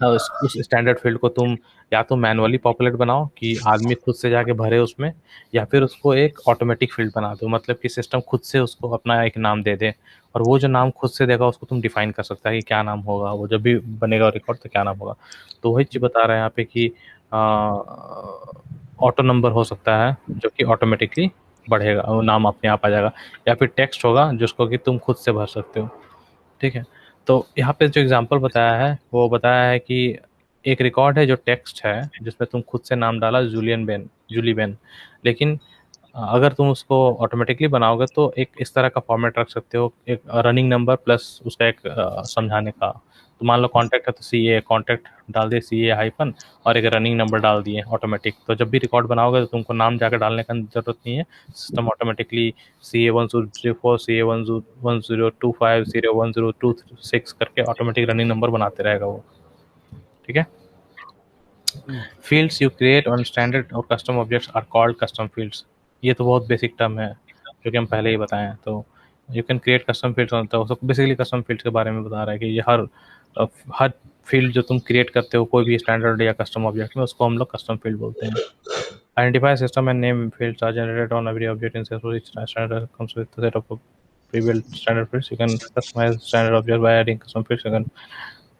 [SPEAKER 1] उस स्टैंडर्ड फील्ड को तुम या तो मैनुअली पॉपुलेट बनाओ कि आदमी खुद से जाके भरे उसमें, या फिर उसको एक ऑटोमेटिक फील्ड बना दो, मतलब कि सिस्टम खुद से उसको अपना एक नाम दे दे, और वो जो नाम खुद से देगा उसको तुम डिफाइन कर सकता है कि क्या नाम होगा, वो जब भी बनेगा रिकॉर्ड तो क्या नाम होगा। तो वही चीज़ बता रहे हैं यहाँ पे कि ऑटो नंबर हो सकता है जो कि ऑटोमेटिकली बढ़ेगा, वो नाम अपने आप आ जाएगा, या फिर टेक्स्ट होगा जिसको कि तुम खुद से भर सकते हो। ठीक है, तो यहाँ पे जो एग्जांपल बताया है वो बताया है कि एक रिकॉर्ड है जो टेक्स्ट है जिसमें तुम खुद से नाम डाला जूली बेन, लेकिन अगर तुम उसको ऑटोमेटिकली बनाओगे तो एक इस तरह का फॉर्मेट रख सकते हो, एक रनिंग नंबर प्लस उसका एक समझाने का। तो मान लो कॉन्टैक्ट है तो CA कॉन्टैक्ट डाल दिए, CA हाइफन, और एक रनिंग नंबर डाल दिए ऑटोमेटिक। तो जब भी रिकॉर्ड बनाओगे तो तुमको नाम जाकर डालने का जरूरत नहीं है, system automatically CA1004 CA1025 CA1026 करके ऑटोमेटिक रनिंग नंबर बनाते रहेगा वो। ठीक है, fields you create on standard और custom objects are called custom fields. ये तो बहुत बेसिक टर्म है जो कि हम पहले ही बताए हैं। तो you can create custom fields, तो बेसिकली कस्टम फील्ड्स के बारे में बता रहा है कि ये हर फील्ड जो तुम क्रिएट करते हो कोई भी स्टैंडर्ड या कस्टम ऑब्जेक्ट में, उसको हम लोग कस्टम फील्ड बोलते हैं। Identify system and name fields are generated on every object in Salesforce. Each standard comes with a set of pre-built standard fields. You can customize standard object by adding custom fields. You can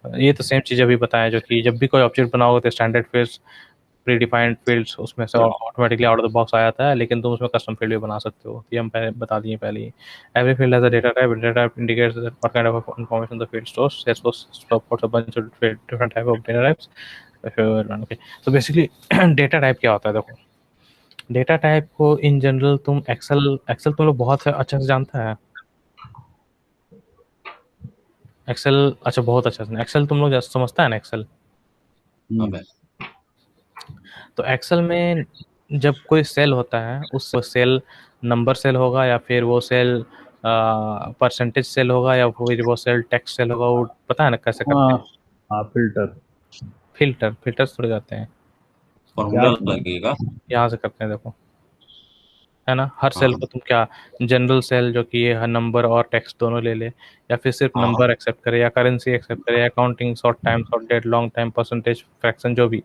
[SPEAKER 1] ये तो same चीज़ अभी बताया जो कि जब भी कोई object बनाओगे तो standard fields predefined fields उसमें से automatically out of the box आ जाता है, लेकिन तुम उसमें कस्टम फील्ड भी बना सकते हो, ये हम पहले बता दिए पहले ही। Every field has a data type indicates what kind of information the field stores. Salesforce supports a bunch of different type of data types. Okay, तो बेसिकली डेटा टाइप क्या होता है, देखो डेटा टाइप को इन जनरल तुम Excel तुम लोग बहुत अच्छे से जानता है एक्सेल। अच्छा, बहुत अच्छा से एक्सेल तुम लोग समझता है ना एक्सेल। तो एक्सेल में जब कोई सेल होता है उस सेल नंबर सेल होगा, या फिर वो सेल परसेंटेज सेल होगा, या फिर वो सेल टेक्स्ट सेल होगा, वो पता है ना कैसे करते हैं।
[SPEAKER 3] हाँ,
[SPEAKER 1] फिल्टर्स थोड़े जाते हैं,
[SPEAKER 2] फॉर्मूला लगेगा,
[SPEAKER 1] यहाँ से करते हैं देखो, है ना। हर सेल को तुम क्या जनरल सेल जो कि हर नंबर और टेक्स्ट दोनों ले ले, या फिर सिर्फ नंबर एक्सेप्ट करे, या करेंसी एक्सेप्ट करे, या counting, short time, short date, long time, percentage, fraction, जो भी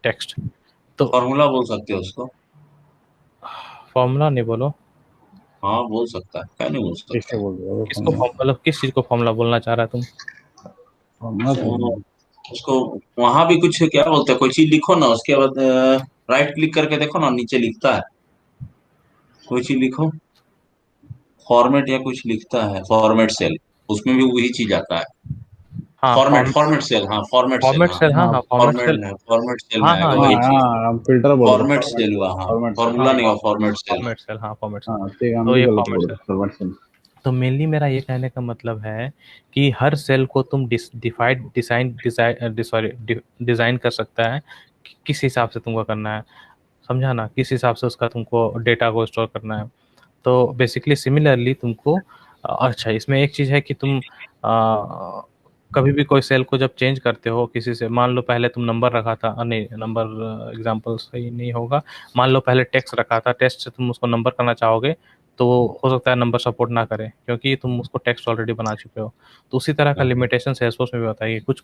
[SPEAKER 1] टेक्स्ट। तो
[SPEAKER 2] फॉर्मूला बोल सकते हो उसको।
[SPEAKER 1] फॉर्मूला नहीं बोलो।
[SPEAKER 2] हाँ बोल सकता है, क्या नहीं बोल
[SPEAKER 3] किससे
[SPEAKER 2] सकता।
[SPEAKER 3] बोल रहे हो
[SPEAKER 1] किसको मतलब किस चीज को फॉर्मूला बोलना चाह रहा है तुम?
[SPEAKER 3] फॉर्मूला
[SPEAKER 2] तो उसको वहां भी कुछ क्या बोलते हैं, कोई चीज लिखो ना, उसके बाद राइट क्लिक करके देखो ना, नीचे लिखता है कोई चीज लिखो, फॉर्मेट या कुछ लिखता है, फॉर्मेट सेल, उसमें भी वही चीज आता है।
[SPEAKER 1] हाँ
[SPEAKER 2] फॉर्मेट
[SPEAKER 1] फॉर्म
[SPEAKER 2] फॉर्मेट सेल, हाँ फॉर्मेट सेल,
[SPEAKER 1] फॉर्मेट
[SPEAKER 2] हाँ
[SPEAKER 1] सेल, हाँ
[SPEAKER 3] हाँ
[SPEAKER 1] हाँ फॉर्मेट सेल।
[SPEAKER 2] फॉर्मेट सेल में
[SPEAKER 1] हाँ हाँ
[SPEAKER 2] आएगा
[SPEAKER 3] हाँ
[SPEAKER 2] वही चीज।
[SPEAKER 3] हाँ, हम फिल्टर बोल रहे
[SPEAKER 2] फॉर्मेट
[SPEAKER 3] फॉर्मेट
[SPEAKER 2] सेल हुआ,
[SPEAKER 3] सेल,
[SPEAKER 2] हाँ
[SPEAKER 3] फॉर्मेट सेल।
[SPEAKER 1] हाँ
[SPEAKER 2] फॉर्मूला नहीं हुआ, फॉर्मेट सेल।
[SPEAKER 1] फॉर्मेट सेल, हाँ फॉर्मेट सेल।
[SPEAKER 3] हाँ ठीक है, हम
[SPEAKER 1] तो
[SPEAKER 3] भी
[SPEAKER 1] ये
[SPEAKER 3] गलत
[SPEAKER 1] फॉर्मेट
[SPEAKER 3] बोल
[SPEAKER 1] सेल।
[SPEAKER 3] रहे फॉर्मेट सेल।
[SPEAKER 1] तो मेनली मेरा ये कहने का मतलब है कि हर सेल को तुम डिफाइड डिज़ाइन कर सकता है कि किस हिसाब से तुमको करना है, समझा ना, किस हिसाब से उसका तुमको डेटा को स्टोर करना है। तो बेसिकली सिमिलरली तुमको अच्छा इसमें एक चीज़ है कि तुम कभी भी कोई सेल को जब चेंज करते हो किसी से, मान लो पहले तुम नंबर रखा था, नहीं नंबर एग्जांपल सही नहीं होगा, मान लो पहले टेक्स्ट रखा था, टेक्स्ट से तुम उसको नंबर करना चाहोगे तो हो सकता है नंबर सपोर्ट ना करे क्योंकि तुम उसको टेक्स्ट ऑलरेडी बना चुके हो। तो उसी तरह का लिमिटेशन सेल्सफोर्स में भी होता है कि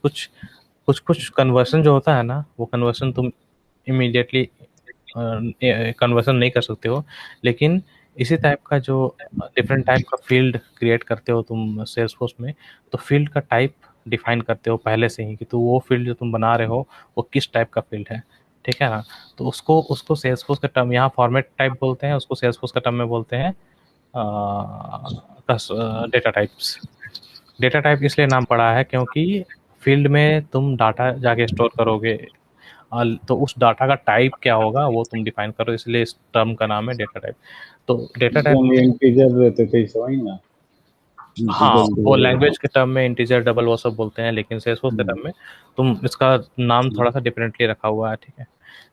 [SPEAKER 1] कुछ कन्वर्सन जो होता है ना, वो कन्वर्सन तुम इमीडिएटली कन्वर्सन नहीं कर सकते हो, लेकिन इसी टाइप का जो डिफरेंट टाइप का फील्ड क्रिएट करते हो तुम सेल्सफोर्स में, तो फील्ड का टाइप डिफाइन करते हो पहले से ही कि तो वो फील्ड जो तुम बना रहे हो वो किस टाइप का फील्ड है, ठीक है ना। तो उसको उसको सेल्सफोर्स का टर्म यहाँ फॉर्मेट टाइप बोलते हैं, उसको सेल्सफोर्स का टर्म में बोलते हैं डेटा टाइप्स। डेटा टाइप इसलिए नाम पड़ा है क्योंकि फील्ड में तुम डाटा जाके स्टोर करोगे, तो उस डाटा का टाइप क्या होगा वो तुम डिफाइन करो, इसलिए इस टर्म का नाम है डेटा टाइप। तो डेटा
[SPEAKER 3] जैसे
[SPEAKER 1] टाइप,
[SPEAKER 3] हम इंटीजर रहते थे वही ना,
[SPEAKER 1] हाँ
[SPEAKER 3] इंटीजर
[SPEAKER 1] वो
[SPEAKER 3] इंटीजर।
[SPEAKER 1] लैंग्वेज के टर्म में इंटीजर डबल वो सब बोलते हैं, लेकिन सेल्सफोर्स के टर्म में तुम इसका नाम थोड़ा सा डिफरेंटली रखा हुआ है, ठीक है।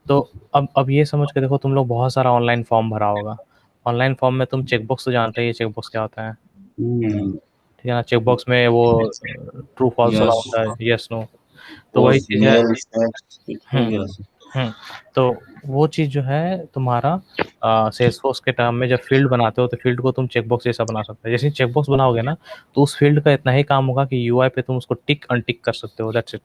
[SPEAKER 1] तो अब ये समझ के देखो, तुम लोग बहुत सारा ऑनलाइन फॉर्म भरा होगा, ऑनलाइन फॉर्म में तुम चेकबॉक्स तो जानते हैं, ये चेकबॉक्स क्या होता है, ठीक है ना। चेकबॉक्स में वो ट्रू फॉल्स वाला
[SPEAKER 2] यस,
[SPEAKER 1] होता है, यस नो, तो
[SPEAKER 2] वो
[SPEAKER 1] वही चीज़ है।
[SPEAKER 2] नियर
[SPEAKER 1] हुँ, हुँ। तो वो चीज़ जो है तुम्हारा सेल्सफोर्स के टर्म में जब फ़ील्ड बनाते हो तो फ़ील्ड को तुम चेकबॉक्स जैसा बना सकते हो। जैसे ही चेकबॉक्स बनाओगे ना, तो उस फ़ील्ड का इतना ही काम होगा कि यूआई पे तुम उसको टिक अनटिक कर सकते हो, दैट्स इट,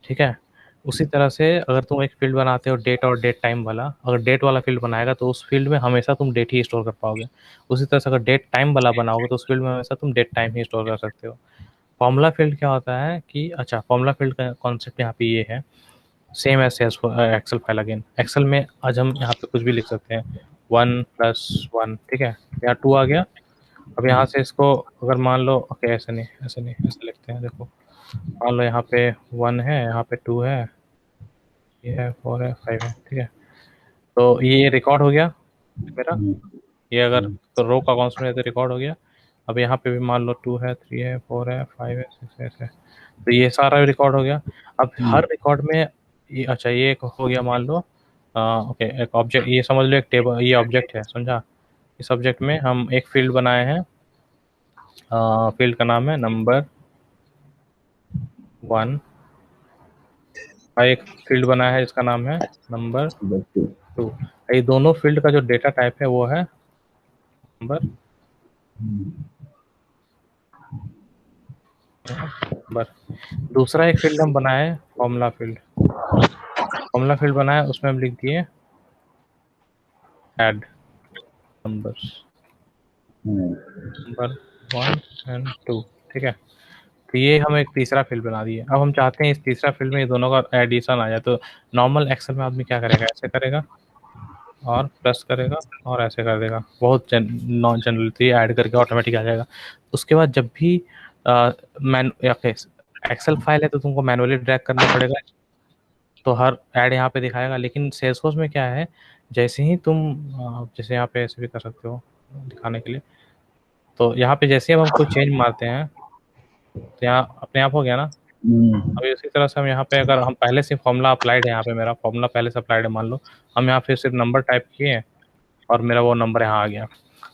[SPEAKER 1] ठीक है। उसी तरह से अगर तुम एक फ़ील्ड बनाते हो डेट और डेट टाइम वाला, अगर डेट वाला फ़ील्ड बनाएगा तो उस फ़ील्ड में हमेशा तुम डेट ही स्टोर कर पाओगे। उसी तरह से अगर डेट टाइम वाला बनाओगे तो उस फ़ील्ड में हमेशा तुम डेट टाइम ही स्टोर कर सकते हो। फ़ॉर्मूला फ़ील्ड क्या होता है कि अच्छा, फ़ॉर्मूला फ़ील्ड का कॉन्सेप्ट यहाँ पे ये है, same as Excel file again. Excel में आज हम यहाँ पे कुछ भी लिख सकते हैं, 1+1, ठीक है, यहाँ 2 आ गया। अब यहाँ से इसको अगर मान लो, ओके ऐसे नहीं ऐसे नहीं, ऐसे लिखते हैं, देखो मान लो यहाँ पे 1 है, यहाँ पे 2 है, ये है 4 है 5 है, ठीक है। तो ये रिकॉर्ड हो गया मेरा, ये अगर तो रो का कॉन्स्टेंट है तो रिकॉर्ड हो गया। अब यहाँ पे भी मान लो 2 है, 3 है, 4 है, 5 है, 6 है, ऐसे, तो ये सारा रिकॉर्ड हो गया। अब हर रिकॉर्ड में ये, अच्छा ये एक हो गया मान लो, ओके एक ऑब्जेक्ट, ये समझ लो एक टेबल, ये ऑब्जेक्ट है, समझा। इस ऑब्जेक्ट में हम एक फील्ड बनाए हैं, फील्ड का नाम है नंबर 1, और एक फील्ड बनाया है जिसका नाम है नंबर 2। ये दोनों फील्ड का जो डेटा टाइप है वो है नंबर, नंबर। दूसरा एक फील्ड हम बनाए फॉर्मूला फील्ड, फॉर्मूला फील्ड बनाया, उसमें हम लिख दिए ऐड नंबर्स, नंबर 1 एंड 2, ठीक है। तो ये हम एक तीसरा फील्ड बना दिए। अब हम चाहते हैं इस तीसरा फील्ड में ये दोनों का एडिशन आ जाए, तो नॉर्मल एक्सेल में आदमी क्या करेगा, ऐसे करेगा और प्लस करेगा और ऐसे कर देगा, बहुत नॉन जनरल, तो ये ऐड करके ऑटोमेटिक आ जाएगा। उसके बाद जब भी मैन एक्सेल फाइल है तो तुमको मैनुअली ड्रैग करना पड़ेगा, तो हर ऐड यहाँ पे दिखाएगा। लेकिन सेल्सफोर्स में क्या है, जैसे ही तुम जैसे यहाँ पे ऐसे भी कर सकते हो दिखाने के लिए, तो यहाँ पे जैसे ही हम कोई चेंज मारते हैं तो यहाँ अपने आप हो गया ना। अभी उसी तरह से हम यहाँ पे, अगर हम पहले से फॉर्मूला अप्लाइड है, यहाँ पे मेरा फॉर्मूला पहले से अप्लाइड है मान लो, हम यहाँ पे सिर्फ नंबर टाइप किए और मेरा वो नंबर यहाँ आ गया।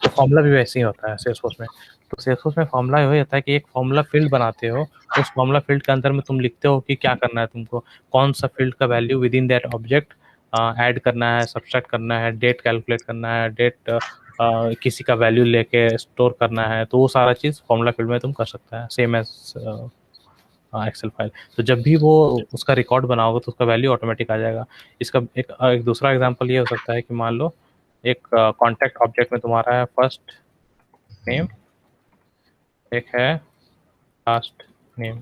[SPEAKER 1] तो फॉर्मूला भी वैसे ही होता है सेल्सफोर्स में। तो सेल्सफोर्स में फॉर्मूला वही होता है कि एक फॉर्मूला फील्ड बनाते हो, उस फॉर्मूला फील्ड के अंदर में तुम लिखते हो कि क्या करना है तुमको, कौन सा फील्ड का value with in that object add करना है, सब्सट्रैक्ट करना है, डेट कैलकुलेट करना है, डेट किसी का वैल्यू लेके स्टोर करना है, तो वो सारा चीज़ फॉर्मूला फील्ड में तुम कर सकता है, सेम एज एक्सेल फाइल। तो जब भी वो उसका रिकॉर्ड बनाओगे तो उसका वैल्यू ऑटोमेटिक आ जाएगा। इसका एक दूसरा एग्जांपल ये हो सकता है कि मान लो एक कॉन्टैक्ट ऑब्जेक्ट में तुम्हारा है फर्स्ट नेम, एक है लास्ट नेम।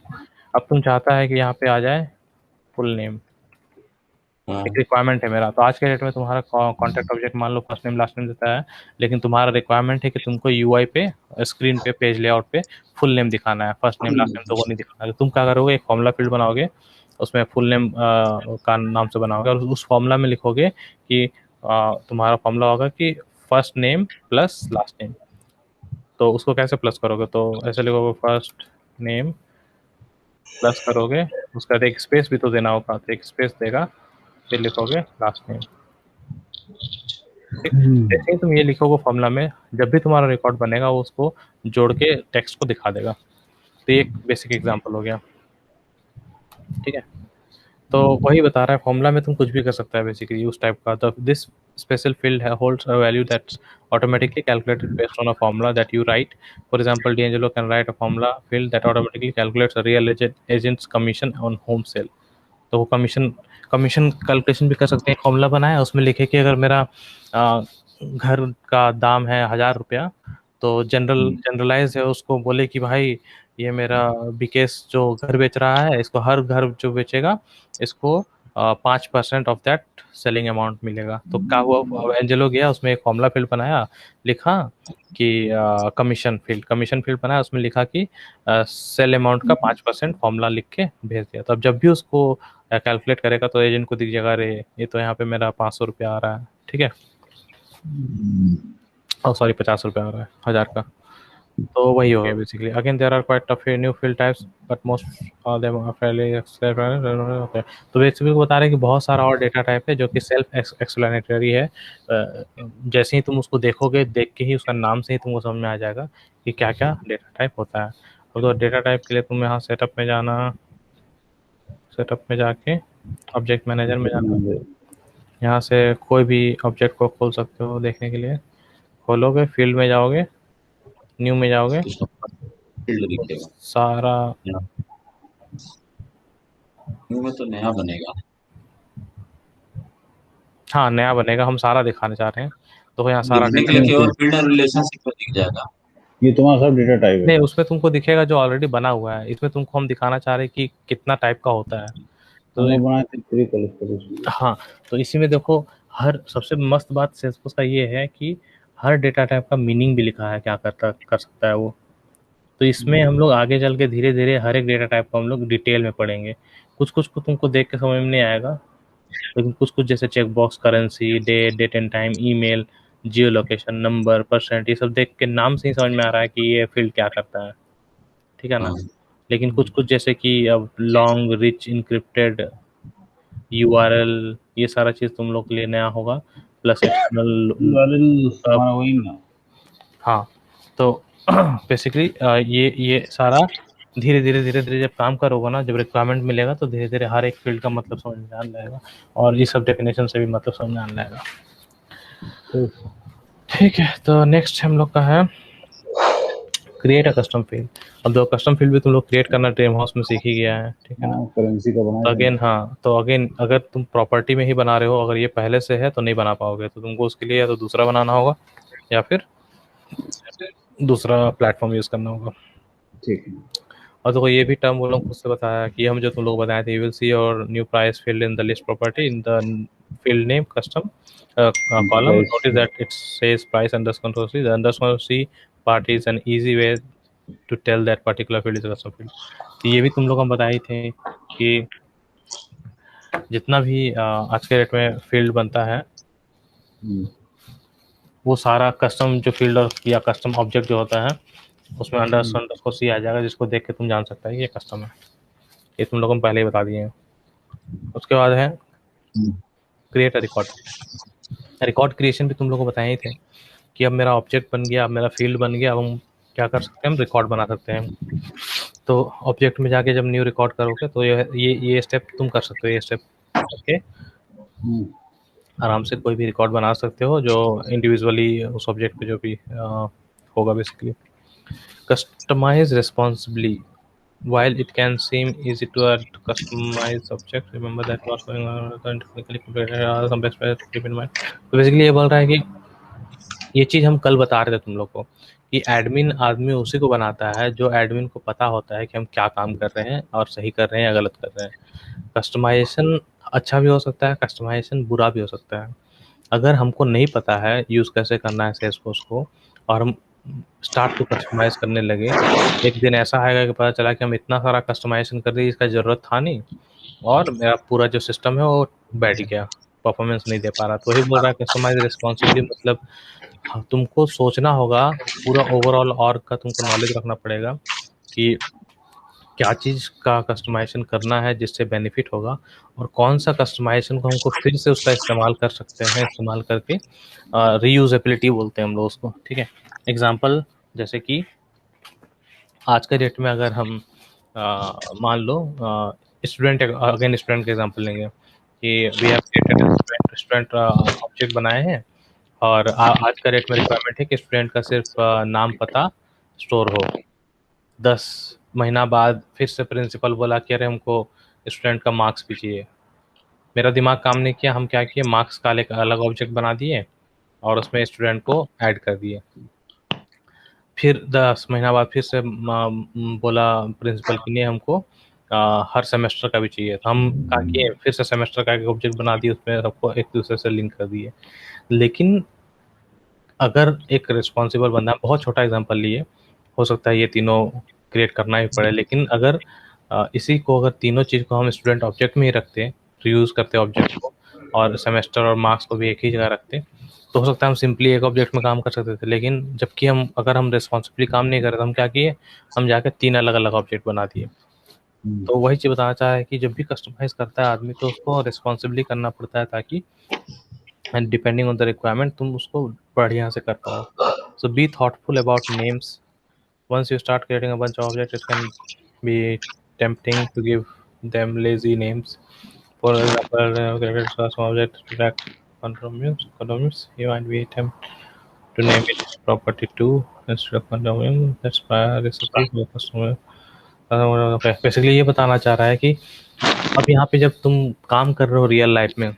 [SPEAKER 1] अब तुम चाहता है कि यहाँ पे आ जाए फुल नेम, एक रिक्वायरमेंट है मेरा। तो आज के डेट में तुम्हारा कॉन्टैक्ट ऑब्जेक्ट मान लो फर्स्ट नेम लास्ट नेम देता है, लेकिन तुम्हारा रिक्वायरमेंट है कि तुमको यूआई पे, स्क्रीन पे, पेज लेआउट पे फुल नेम दिखाना है, फर्स्ट नेम लास्ट नेम तो वो नहीं दिखाना है। तुम क्या करोगे, एक फॉर्मूला फील्ड बनाओगे, उसमें फुल नेम का नाम से बनाओगे, और उस फॉर्मूला में लिखोगे कि तुम्हारा फॉर्मूला होगा कि first name plus last name. तो उसको कैसे प्लस करोगे, तो ऐसे लिखोगे फर्स्ट नेम प्लस करोगे, उसका बाद एक स्पेस भी तो देना होगा, तो एक स्पेस देगा, फिर लिखोगे लास्ट नेम। जैसे ही तुम ये लिखोगे फॉर्मूला में, जब भी तुम्हारा रिकॉर्ड बनेगा वो उसको जोड़ के टेक्स्ट को दिखा देगा। तो ये एक बेसिक एग्जांपल हो गया, ठीक है। तो वही बता रहा है, फॉर्मूला में तुम कुछ भी कर सकता है बेसिकली उस टाइप का। तो this special field holds a value that's automatically calculated based on a formula that you write. For example, D'Angelo can write a formula field that automatically calculates a real agent's commission on home sale. तो वो commission calculation भी कर सकते हैं। Formula बनाया, उसमें लिखे कि अगर मेरा घर का दाम है 1000 रुपया, तो जनरलाइज है, उसको बोले कि भाई ये मेरा विकेश जो घर बेच रहा है, इसको हर घर जो बेचेगा इसको 5% ऑफ दैट सेलिंग अमाउंट मिलेगा। तो क्या हुआ, एंजेलो गया, उसमें एक फॉर्मूला फील्ड बनाया, लिखा कि कमीशन फील्ड बनाया, उसमें लिखा कि सेल अमाउंट का 5% फॉर्मूला लिख के भेज दिया। तो अब जब भी उसको कैलकुलेट करेगा तो एजेंट को दिख जाएगा, अरे ये तो यहाँ पे मेरा 500 रुपया आ रहा है, ठीक है, सॉरी 50 रुपया आ रहा है 1000 का। तो वही हो गया basically. Again there are quite tough new field types but most of them are fairly okay. तो बेसिकली बता रहे हैं कि बहुत सारा और डेटा टाइप है जो कि सेल्फ एक्सप्लेनेटरी है। जैसे ही तुम उसको देखोगे, देख के ही उसका नाम से ही तुमको समझ में आ जाएगा कि क्या क्या डेटा टाइप होता है। तो डेटा टाइप के लिए तुम यहाँ सेटअप में जाना, सेटअप में जाके ऑब्जेक्ट मैनेजर में जाना, यहाँ से कोई भी ऑब्जेक्ट को खोल सकते हो देखने के लिए। खोलोगे, फील्ड में जाओगे, न्यू में जाओगे, सारा
[SPEAKER 2] न्यू में तो नया बनेगा।
[SPEAKER 1] हाँ नया बनेगा, हम सारा दिखाने चाह रहे हैं। तो यहाँ सारा
[SPEAKER 2] दिखने के लिए केवल फील्ड और रिलेशनशिप में दिख जाएगा।
[SPEAKER 3] ये तुम्हारा सब डेटा टाइप है।
[SPEAKER 1] नहीं, उसमें तुमको दिखेगा जो ऑलरेडी बना हुआ है। इसमें तुमको हम दिखाना चाह रहे हैं कि कितना टाइप का होता है। तो
[SPEAKER 3] बनाए थे
[SPEAKER 1] हाँ, तो इसी में देखो, हर सबसे मस्त बात सेल्सफोर्स का ये है कि हर डेटा टाइप का मीनिंग भी लिखा है, क्या कर सकता है वो। तो इसमें हम लोग आगे चल के धीरे धीरे हर एक डेटा टाइप को हम लोग डिटेल में पढ़ेंगे। कुछ कुछ को तुमको देख के समझ में नहीं आएगा, लेकिन कुछ कुछ जैसे check box, currency, date and time, email, geo location, number, percent, ये सब देख के नाम से ही समझ में आ रहा है कि ये फील्ड क्या करता है, ठीक है ना। लेकिन कुछ कुछ जैसे कि अब लॉन्ग रिच इंक्रिप्टेड URL, ये सारा चीज़ तुम लोग के लिए नया होगा, प्लस एक्सटर्नल।
[SPEAKER 3] वही ना।
[SPEAKER 1] हाँ, तो बेसिकली ये सारा धीरे धीरे जब काम करोगे ना, जब रिक्वायरमेंट मिलेगा तो धीरे धीरे हर एक फील्ड का मतलब समझ में आने लगेगा, और ये सब डेफिनेशन से भी मतलब समझ में आने लगेगा। ठीक है, तो नेक्स्ट हम लोग का है क्रिएट अ कस्टम फील्ड। अब दो कस्टम फील्ड भी तुम लोग क्रिएट करना ड्रीम हाउस में सीख ही गया है, ठीक है ना।
[SPEAKER 3] करेंसी का बनाया
[SPEAKER 1] अगेन हाँ, तो अगेन अगर तुम प्रॉपर्टी में ही बना रहे हो, अगर ये पहले से है तो नहीं बना पाओगे, तो तुमको उसके लिए या तो दूसरा बनाना होगा या फिर दूसरा प्लेटफॉर्म यूज करना होगा,
[SPEAKER 3] ठीक है।
[SPEAKER 1] और तो ये भी टर्म वो लोग खुद से बताया कि हम जो तुम लोग बताए थे, यू विल सी और new price field in the list property in the field name custom column. Notice that it says price underscore C. The underscore C part is an easy way to tell that particular field is a custom field. तो ये भी तुम लोग हम बताए थे कि जितना भी आज के डेट में फील्ड बनता है वो सारा कस्टम जो फील्ड या कस्टम ऑब्जेक्ट जो होता है उसमें अंडरस्कोर सी आ जाएगा, जिसको देख के तुम जान सकता है कि ये कस्टम है। ये तुम लोगों को पहले ही बता दिए हैं। उसके बाद है create a record. Record creation भी तुम लोगों को बताए ही थे कि अब मेरा ऑब्जेक्ट बन गया, अब मेरा फील्ड बन गया, अब हम क्या कर सकते हैं, हम रिकॉर्ड बना सकते हैं। तो ऑब्जेक्ट में जाके जब न्यू रिकॉर्ड करोगे तो ये स्टेप तुम कर सकते हो। ये स्टेप करके आराम से कोई भी रिकॉर्ड बना सकते हो जो इंडिविजुअली उस ऑब्जेक्ट पे जो भी होगा basically. Customize responsibly. While it can seem easy to add customized object, remember that what's going on technically complicated some best ways to keep in mind. तो बेसिकली ये बोल रहा है कि ये चीज़ हम कल बता रहे थे तुम लोग को कि एडमिन आदमी उसी को बनाता है जो एडमिन को पता होता है कि हम क्या काम कर रहे हैं और सही कर रहे हैं या गलत कर रहे हैं। कस्टमाइजेशन अच्छा भी हो सकता है, कस्टमाइजेशन बुरा भी हो सकता है। अगर हमको नहीं पता है यूज़ कैसे करना है सेल्सफोर्स को और हम स्टार्ट टू कस्टमाइज़ करने लगे, एक दिन ऐसा आएगा कि पता चला कि हम इतना सारा कस्टमाइजेशन कर दिए इसका ज़रूरत था नहीं और मेरा पूरा जो सिस्टम है वो बैठ गया, परफॉर्मेंस नहीं दे पा रहा। तो वही बोल रहा है कस्टमाइज़ रिस्पॉन्सिबली मतलब हाँ, तुमको सोचना होगा, पूरा ओवरऑल ऑर्ग का तुमको नॉलेज रखना पड़ेगा कि क्या चीज़ का कस्टमाइज़ेशन करना है जिससे बेनिफिट होगा और कौन सा कस्टमाइज़ेशन को हमको फिर से उसका इस्तेमाल कर सकते हैं, इस्तेमाल करके रीयूजेबिलिटी बोलते हैं हम लोग उसको, ठीक है। एग्जांपल जैसे कि आज के डेट में अगर हम मान लो स्टूडेंट अगेन स्टूडेंट का एग्जांपल लेंगे कि we have created student object बनाए हैं और आज का डेट में रिक्वायरमेंट है कि स्टूडेंट का सिर्फ नाम पता स्टोर हो। 10 महीना बाद फिर से प्रिंसिपल बोला कि अरे हमको स्टूडेंट का मार्क्स भी चाहिए। मेरा दिमाग काम नहीं किया, हम क्या किए मार्क्स का एक अलग ऑब्जेक्ट बना दिए और उसमें स्टूडेंट को ऐड कर दिए। फिर 10 महीना बाद फिर से बोला प्रिंसिपल कि नहीं हमको हर सेमेस्टर का भी चाहिए। तो हम क्या किए फिर से सेमेस्टर का एक ऑब्जेक्ट बना दिए, उसमें सबको एक दूसरे से लिंक कर दिए। लेकिन अगर एक रिस्पॉन्सिबल बंदा, बहुत छोटा एग्जांपल लिए, हो सकता है ये तीनों क्रिएट करना ही पड़े, लेकिन अगर इसी को अगर तीनों चीज़ को हम स्टूडेंट ऑब्जेक्ट में ही रखते, रीयूज़ करते ऑब्जेक्ट को और सेमेस्टर और मार्क्स को भी एक ही जगह रखते, तो हो सकता है हम सिंपली एक ऑब्जेक्ट में काम कर सकते थे। लेकिन जबकि अगर हम रिस्पॉन्सिबली काम नहीं कर रहे तो हम क्या किए, हम जाकर 3 अलग-अलग ऑब्जेक्ट बना दिए। तो वही चीज़ बताना चाह रहा है कि जब भी कस्टमाइज़ करता है आदमी तो उसको रिस्पॉन्सिबली करना पड़ता है ताकि and depending on the requirement तुम उसको बढ़िया से कर पाओ। So be thoughtful about names. Once you start creating a bunch of objects, it can be tempting to give them lazy names. For example, created some object to track condominiums. You might be tempted to name it property 2 instead of condominium. That's my recipe for customer. Okay. Basically ये बताना चाह रहा है कि अब यहाँ पे जब तुम काम कर रहे हो रियल लाइफ में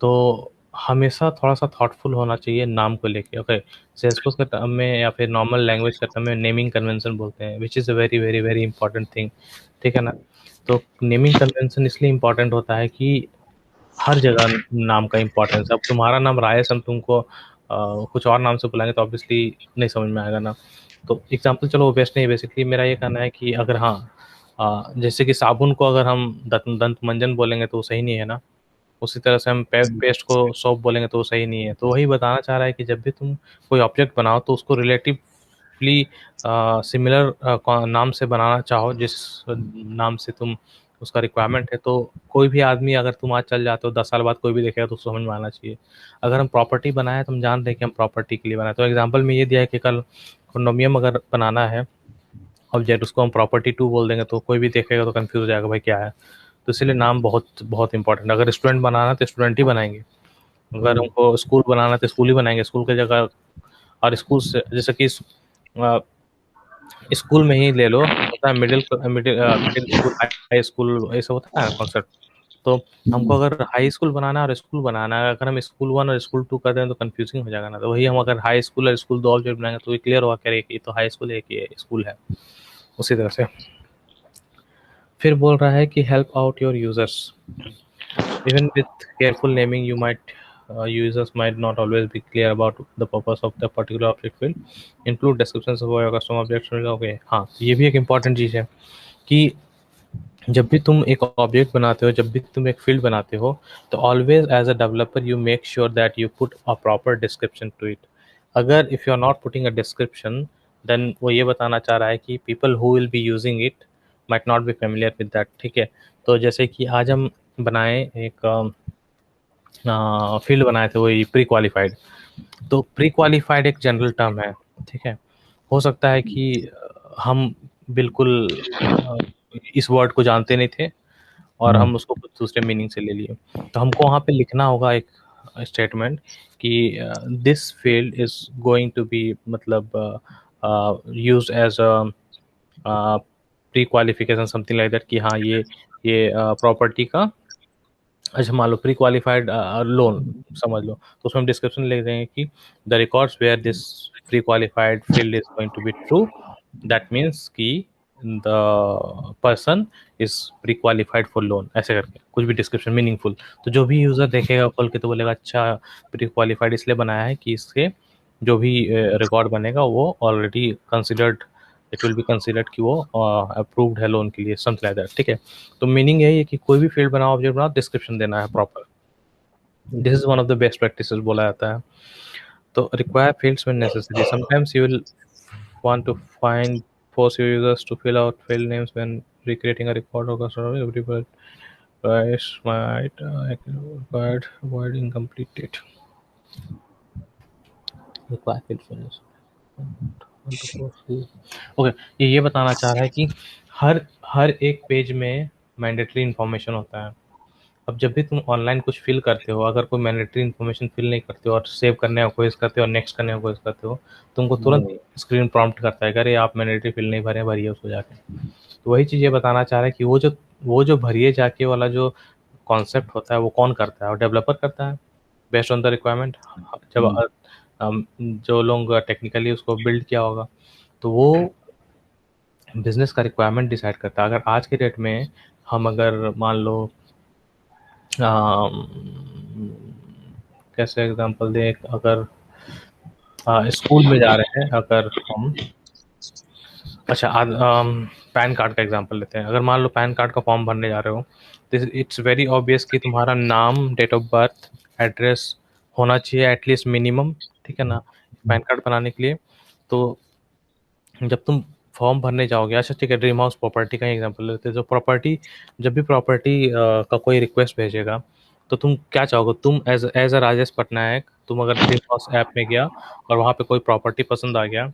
[SPEAKER 1] तो हमेशा थोड़ा-सा थॉटफुल होना चाहिए नाम को लेके। ओके, सेल्सफोर्स के टर्म में या फिर नॉर्मल लैंग्वेज के टर्म में नेमिंग कन्वेंशन बोलते हैं, which is a very, very, very important thing, ठीक है ना? तो नेमिंग कन्वेंशन इसलिए इंपॉर्टेंट होता है कि हर जगह नाम का इम्पोर्टेंस है। अब तुम्हारा नाम रायस, हम तुमको कुछ और नाम से बुलाएँगे तो ऑब्वियसली नहीं समझ में आएगा ना। तो एग्ज़ाम्पल चलो वो बेस्ट नहीं है, बेसिकली मेरा ये कहना है कि अगर हाँ जैसे कि साबुन को अगर हम दंत मंजन बोलेंगे तो वो सही नहीं है ना। उसी तरह से हम पेस्ट को सोप बोलेंगे तो वो सही नहीं है। तो वही बताना चाह रहा है कि जब भी तुम कोई ऑब्जेक्ट बनाओ तो उसको रिलेटिवली सिमिलर नाम से बनाना चाहो जिस नाम से तुम उसका रिक्वायरमेंट है। तो कोई भी आदमी अगर तुम आज चल जाते हो 10 साल बाद कोई भी देखेगा तो उसको समझ में आना चाहिए। अगर हम प्रॉपर्टी बनाए तो हम जान रहे हैं कि हम प्रॉपर्टी के लिए बनाए। तो एग्जाम्पल में ये दिया है कि कल कंडोमिनियम अगर बनाना है ऑब्जेक्ट, उसको हम प्रॉपर्टी 2 बोल देंगे तो कोई भी देखेगा तो कंफ्यूज हो जाएगा भाई क्या है। तो इसलिए नाम बहुत बहुत इंपॉर्टेंट है। अगर स्टूडेंट बनाना तो स्टूडेंट ही बनाएंगे, अगर हमको स्कूल बनाना तो स्कूल ही बनाएंगे, स्कूल की जगह। और स्कूल से जैसे कि स्कूल में ही ले लो, होता है middle middle school, high school, ऐसा होता है कॉन्सेप्ट। तो हमको अगर हाई स्कूल बनाना है और स्कूल बनाना है, अगर हम स्कूल 1 और स्कूल 2 कर दें तो कंफ्यूजिंग हो जाएगा ना। तो वही हम अगर हाई स्कूल और स्कूल 2 ऑब्जेक्ट बनाएंगे तो ये क्लियर होगा कि ये तो हाई स्कूल है कि ये स्कूल है। उसी तरह से फिर बोल रहा है कि help out your users. Even with careful naming, users might not always be clear about the purpose of the particular object field. Include descriptions of your custom objects. Okay, हाँ, ये भी एक इम्पॉर्टेंट चीज़ है कि जब भी तुम एक ऑब्जेक्ट बनाते हो, जब भी तुम एक फील्ड बनाते हो, तो always as a developer you make sure that you put a proper description to it. अगर if you are not putting a description, then वो ये बताना चाह रहा है कि people who will be using it might not be familiar with that, ठीक है। तो जैसे कि आज हम बनाए एक फील्ड बनाए थे वही प्री क्वालिफाइड। तो प्री क्वालिफाइड एक जनरल टर्म है, ठीक है। हो सकता है कि हम बिल्कुल इस वर्ड को जानते नहीं थे और हम उसको कुछ दूसरे मीनिंग से ले लिए। तो हमको वहाँ पे लिखना होगा एक स्टेटमेंट कि this field is going to be मतलब used as a pre qualification something like that, कि हाँ ये प्रॉपर्टी का अच्छा मान लो प्री क्वालिफाइड लोन समझ लो, तो उसमें हम डिस्क्रिप्शन लिख देंगे कि the records where this pre qualified field is going to be true, that means कि the person is pre qualified for loan, ऐसे करके कुछ भी डिस्क्रिप्शन मीनिंगफुल। तो जो भी यूजर देखेगा खोल के तो बोलेगा अच्छा प्री क्वालिफाइड इसलिए बनाया है कि इसके जो भी रिकॉर्ड बनेगा वो already considered, it will be considered कि वो अप्रूव्ड है लोन के लिए, समथिंग लाइक दैट। ठीक है, तो मीनिंग यही है कि कोई भी फील्ड बनाओ, ऑब्जेक्ट बनाओ, डिस्क्रिप्शन देना है proper. This is one of the best practices बोला जाता है। तो require fields when necessary, sometimes you will want to find force your users to fill out field names when recreating a record or customer every price might required avoid incomplete date require field fields okay. ये बताना चाह रहा है कि हर हर एक page में mandatory information होता है। अब जब भी तुम ऑनलाइन कुछ फिल करते हो, अगर कोई मैंडेटरी इन्फॉर्मेशन फिल नहीं करते हो और सेव करने का कोशिश करते हो और नेक्स्ट करने का कोशिश करते हो, तुमको तुरंत स्क्रीन प्रॉम्प्ट करता है कि अरे आप मैंडेटरी फिल नहीं भरे, भरिए उसको जाके। तो वही चीज़ ये बताना चाह रहा है कि वो जो भरिए जाके वाला जो कॉन्सेप्ट होता है वो कौन करता है, और डेवलपर करता है बेस्ड ऑन द रिक्वायरमेंट। जब जो लोग टेक्निकली उसको बिल्ड किया होगा, तो वो बिजनेस का रिक्वायरमेंट डिसाइड करता है। अगर आज के डेट में हम अगर मान लो कैसे एग्जांपल दें, अगर स्कूल में जा रहे हैं, अगर हम अच्छा पैन कार्ड का एग्जांपल लेते हैं। अगर मान लो पैन कार्ड का फॉर्म भरने जा रहे हो, तो इट्स वेरी ऑब्वियस कि तुम्हारा नाम, डेट ऑफ बर्थ, एड्रेस होना चाहिए एटलीस्ट मिनिमम, ठीक है ना, पैन कार्ड बनाने के लिए। तो जब तुम फॉर्म भरने जाओगे, अच्छा ठीक है, ड्रीम हाउस प्रॉपर्टी का एग्जांपल लेते हैं। जो प्रॉपर्टी, जब भी प्रॉपर्टी का कोई रिक्वेस्ट भेजेगा, तो तुम क्या चाहोगे? तुम एज अ राजेश पटनायक, तुम अगर ड्रीम हाउस ऐप में गया और वहाँ पे कोई प्रॉपर्टी पसंद आ गया,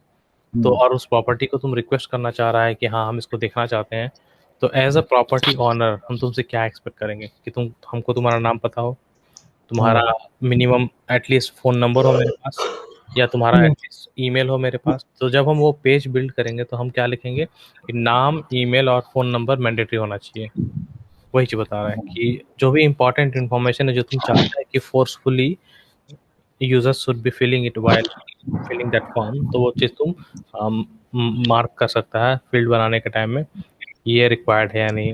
[SPEAKER 1] तो और उस प्रॉपर्टी को तुम रिक्वेस्ट करना चाह रहा है कि हाँ हम इसको देखना चाहते हैं, तो एज अ प्रॉपर्टी ऑनर हम तुमसे क्या एक्सपेक्ट करेंगे कि तुम हमको तुम्हारा नाम पता हो, तुम्हारा मिनिमम एटलीस्ट फ़ोन नंबर हो मेरे पास, या तुम्हारा एटलीस्ट ईमेल हो मेरे पास। तो जब हम वो पेज बिल्ड करेंगे तो हम क्या लिखेंगे कि नाम, ईमेल और फ़ोन नंबर मैंडेटरी होना चाहिए। वही चीज़ बता रहा है कि जो भी इम्पोर्टेंट इन्फॉर्मेशन है जो तुम चाहते हैं कि forcefully users should be filling it while filling that form, तो वो चीज़ तुम मार्क कर सकता है फील्ड बनाने के टाइम में, ये रिक्वायर्ड है या नहीं।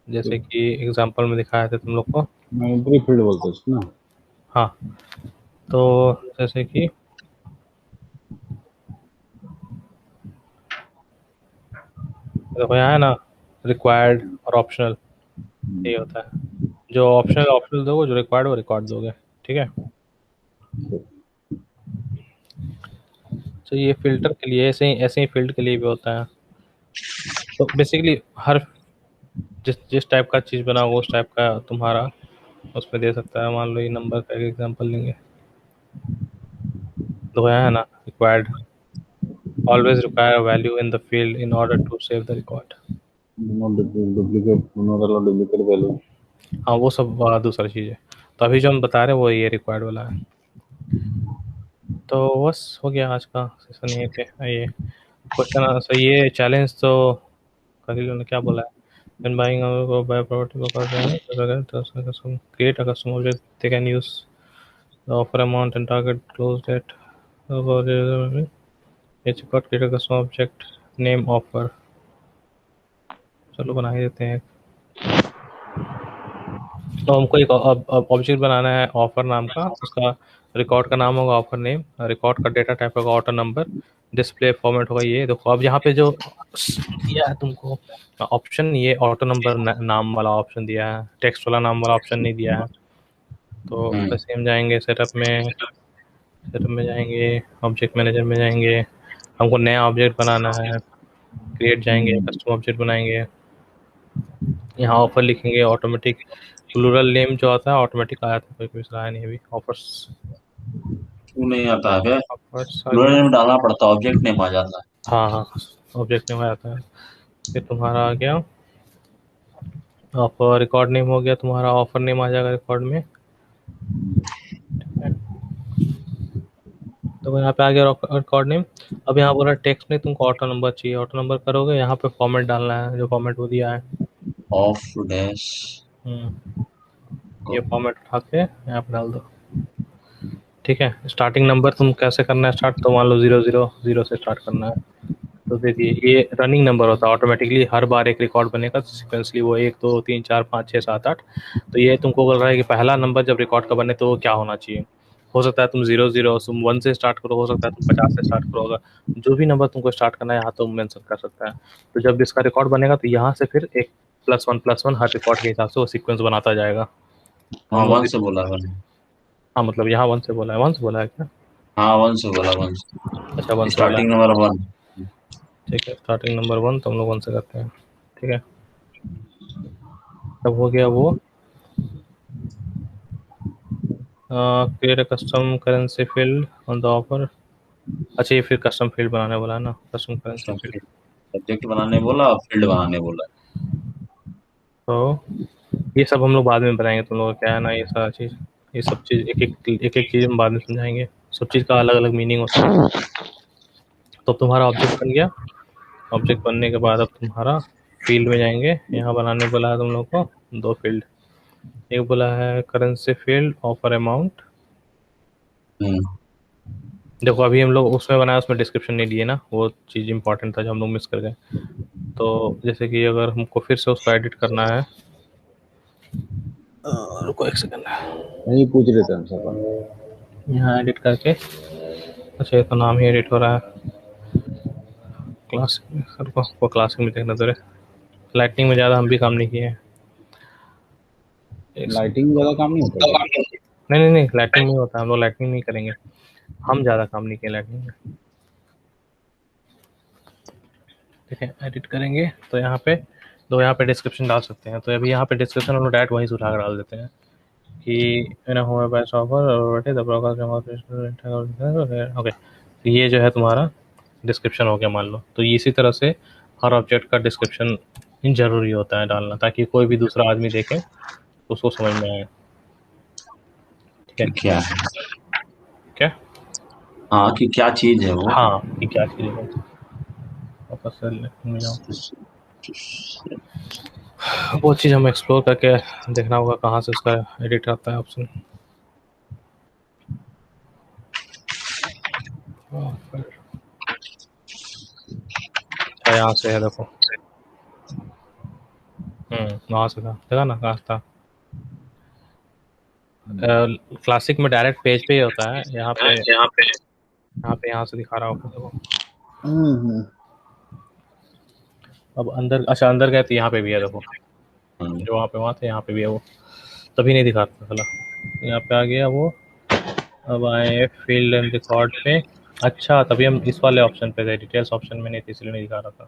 [SPEAKER 1] जैसे कि एग्जांपल में दिखाया था तुम लोग को,
[SPEAKER 3] मैंडेटरी फील्ड बोलते हैं ना।
[SPEAKER 1] हाँ, तो जैसे कि देखो यहाँ है ना, रिक्वायर्ड और ऑप्शनल, यही होता है। जो ऑप्शनल ऑप्शनल दोगे, जो रिक्वायर्ड वो रिकॉर्ड दोगे, ठीक है। तो ये फिल्टर के लिए ऐसे ही फील्ड के लिए भी होता है। तो बेसिकली हर जिस टाइप का चीज़ बनाओगे उस टाइप का तुम्हारा उसमें दे सकता है। मान लो ये नंबर का एक एग्जांपल लेंगे, तो यहाँ है ना, required always require a value in the field in order to save the record।
[SPEAKER 3] Duplicate value.
[SPEAKER 1] हाँ वो सब दूसरा चीज़ है। तो अभी जो हम बता रहे हैं वो ये रिक्वायर्ड वाला है। तो बस हो गया आज का सेशन यहीं पे। ये क्वेश्चन आंसर, ये चैलेंज तो कलील ने क्या बोला है, when buying or buy property because create a custom object they can use the offer amount and target close date it's got create a custom object name offer। चलो बना ही देते हैं। तो हमको एक ऑब्जेक्ट बनाना है ऑफर नाम का, उसका रिकॉर्ड का नाम होगा ऑफर नेम, रिकॉर्ड का डेटा टाइप होगा ऑटो नंबर, डिस्प्ले फॉर्मेट होगा ये। देखो अब यहाँ पे जो दिया है तुमको ऑप्शन, ये ऑटो नंबर नाम वाला ऑप्शन दिया है, टेक्स्ट वाला नाम वाला ऑप्शन नहीं दिया है। तो वैसे हम जाएंगे सेटअप में जाएंगे, ऑब्जेक्ट मैनेजर में जाएंगे, हमको नया ऑब्जेक्ट बनाना है, क्रिएट जाएंगे, कस्टम ऑब्जेक्ट बनाएंगे, यहाँ ऑफर लिखेंगे, ऑटोमेटिक प्लूरल नेम जो आता है ऑटोमेटिक आया था, कोई कुछ आया नहीं अभी। ऑफर्स
[SPEAKER 2] क्यों नहीं आता है?
[SPEAKER 1] ऑफर्स आ
[SPEAKER 2] प्लूरल
[SPEAKER 1] गया।
[SPEAKER 2] नेम डालना पड़ता है, ऑब्जेक्ट नेम आ जाता है।
[SPEAKER 1] हाँ हाँ, ऑब्जेक्ट नेम आया था। फिर तुम्हारा आ गया ऑफर, रिकॉर्ड नेम हो गया तुम्हारा, ऑफर नेम आ जाएगा रिकॉर्ड में, ठीक है। तो यहाँ पे आ गया रिकॉर्ड नेम। अब यहाँ बोला टेक्स्ट नहीं, तुमको ऑटो नंबर चाहिए, ऑटो नंबर करोगे, यहाँ पे फॉर्मेट डालना है, जो फॉर्मेट वो दिया है
[SPEAKER 2] ऑफ डैश
[SPEAKER 1] ये फॉर्मेट उठा के यहाँ पे डाल दो। ठीक है, स्टार्टिंग नंबर तुम कैसे करना है स्टार्ट, तो मान लो 000 से स्टार्ट करना है। तो देखिए ये रनिंग नंबर होता है, ऑटोमेटिकली हर बार एक रिकॉर्ड बनेगा सिक्वेंसली, वो 1 2 3 4 5 6 7 8। तो ये तुमको बोल रहा है कि पहला नंबर जब रिकॉर्ड का बने तो क्या होना चाहिए। हो सकता है तुम 1 से स्टार्ट करो, हो सकता है तुम 50 से स्टार्ट करो, अगर जो भी नंबर तुमको स्टार्ट करना है यहाँ तुम मेंशन कर सकता है। तो जब इसका रिकॉर्ड बनेगा तो यहाँ से फिर एक +1 हर रिकॉर्ड के हिसाब से वो सीक्वेंस बनाता जाएगा।
[SPEAKER 2] हाँ,
[SPEAKER 1] हम लोग
[SPEAKER 2] 1 से बोला है।
[SPEAKER 1] हाँ मतलब यहाँ 1 से बोला है, 1 से बोला है क्या?
[SPEAKER 2] हाँ, 1 से बोला, 1
[SPEAKER 1] अच्छा 1 से बोला
[SPEAKER 2] स्टार्टिंग
[SPEAKER 1] है,
[SPEAKER 2] नंबर 1।
[SPEAKER 1] ठीक है। स्टार्टिंग नंबर 1 तो हम लोग 1 से करते हैं, ठीक है। तब हो गया वो create a custom currency field on the offer. अच्छा ये फिर कस्टम फील्ड बनाने वाला है ना, कस्टम करेंसी फील्ड।
[SPEAKER 2] सब्जेक्ट बनाने बोला और फील्ड बनाने बोला।
[SPEAKER 1] तो ये सब हम लोग बाद में बनाएंगे, तुम लोग क्या है ना, ये सारा चीज़, ये सब चीज़ एक एक चीज़ हम बाद में समझाएंगे। सब चीज़ का अलग अलग मीनिंग होता है। तो तुम्हारा ऑब्जेक्ट बन गया। ऑब्जेक्ट बनने के बाद अब तुम्हारा फील्ड में जाएंगे। यहाँ बनाने बोला है तुम लोग को 2 फील्ड। एक बोला है करेंसी फील्ड ऑफर अमाउंट। देखो अभी हम लोग उसमें बनाया, उसमें डिस्क्रिप्शन नहीं दिए ना, वो चीज़ इंपॉर्टेंट था जो हम लोग मिस कर गए। तो जैसे कि अगर हमको फिर से उसको एडिट करना है, रुको एक सेकंड,
[SPEAKER 3] नहीं पूछ रहे थे हम सब।
[SPEAKER 1] यहाँ एडिट करके, अच्छा ये तो नाम ही एडिट हो रहा है। क्लासिक में सर को क्लासिक में देखना, तो लाइटनिंग में ज़्यादा हम भी काम नहीं किए हैं।
[SPEAKER 3] लाइटिंग ज़्यादा काम नहीं होता क्या?
[SPEAKER 1] नहीं लाइटनिंग नहीं होता, हम लोग लाइटनिंग नहीं करेंगे, हम ज़्यादा काम नहीं किए लाइटनिंग में। ठीक है, एडिट करेंगे तो यहाँ पे डिस्क्रिप्शन डाल सकते हैं। तो अभी यहाँ पे डिस्क्रिप्शन हम लोग डायरेक्ट वहीं से उठा कर डाल देते हैं कि बेस्ट ऑफर ओके। तो ये जो है तुम्हारा डिस्क्रिप्शन हो गया मान लो। तो इसी तरह से हर ऑब्जेक्ट का डिस्क्रिप्शन जरूरी होता है डालना, ताकि कोई भी दूसरा आदमी देखे तो उसको समझ में आए। ठीक है,
[SPEAKER 2] क्या है?
[SPEAKER 1] क्या?
[SPEAKER 2] हाँ, कि क्या चीज है वो।
[SPEAKER 1] हाँ कि क्या चीज़ है, वापस से में जाओ। वो चीज़ हम एक्सप्लोर करके देखना होगा कहाँ से उसका एडिट आता है ऑप्शन। अच्छा यहाँ से है देखो, वहाँ से था, देखा ना कहाँ था। क्लासिक में डायरेक्ट पेज पे ही होता है, यहाँ से दिखा रहा होगा देखो। अब अंदर, अच्छा अंदर गए तो यहाँ पे भी है देखो, जो वहाँ थे यहाँ पे भी है वो, तभी नहीं दिखाता चला। यहाँ पे आ गया वो। अब आए फील्ड एंड रिकॉर्ड पे। अच्छा तभी हम इस वाले ऑप्शन पे गए, डिटेल्स ऑप्शन में नहीं थी इसलिए नहीं दिखा रहा था।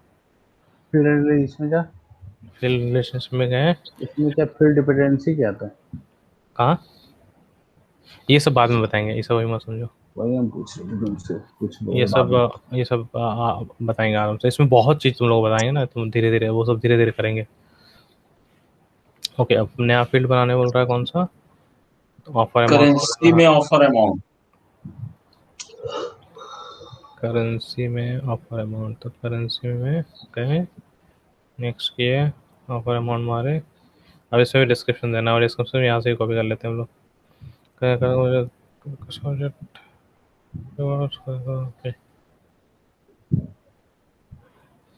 [SPEAKER 3] फील्ड इसमें क्या?
[SPEAKER 1] फील्ड रिलेशनशिप में गए।
[SPEAKER 3] इसमें क्या फील्ड डिपेंडेंसी क्या आता है?
[SPEAKER 1] कहाँ? ये सब बाद में बताएंगे, ये सब वही मत समझो।
[SPEAKER 3] वही हम पूछ रहे थे तुमसे, कुछ
[SPEAKER 1] ये
[SPEAKER 3] बाद में।
[SPEAKER 1] सब बताएंगे आराम से। इसमें बहुत चीज़ तुम लोग बताएंगे ना, तुम धीरे धीरे वो सब धीरे धीरे करेंगे। ओके, अब नया फील्ड बनाने बोल रहा है कौन सा, ऑफर
[SPEAKER 2] करेंसी
[SPEAKER 1] अमाउंट।
[SPEAKER 2] में ऑफर अमाउंट।
[SPEAKER 1] करेंसी में ऑफर अमाउंट, तो करेंसी में कहें नेक्स्ट किए, ऑफर अमाउंट मारे। अब इसमें भी डिस्क्रिप्शन देना, और डिस्क्रिप्शन यहाँ से ही कॉपी कर लेते हैं हम लोग। ओके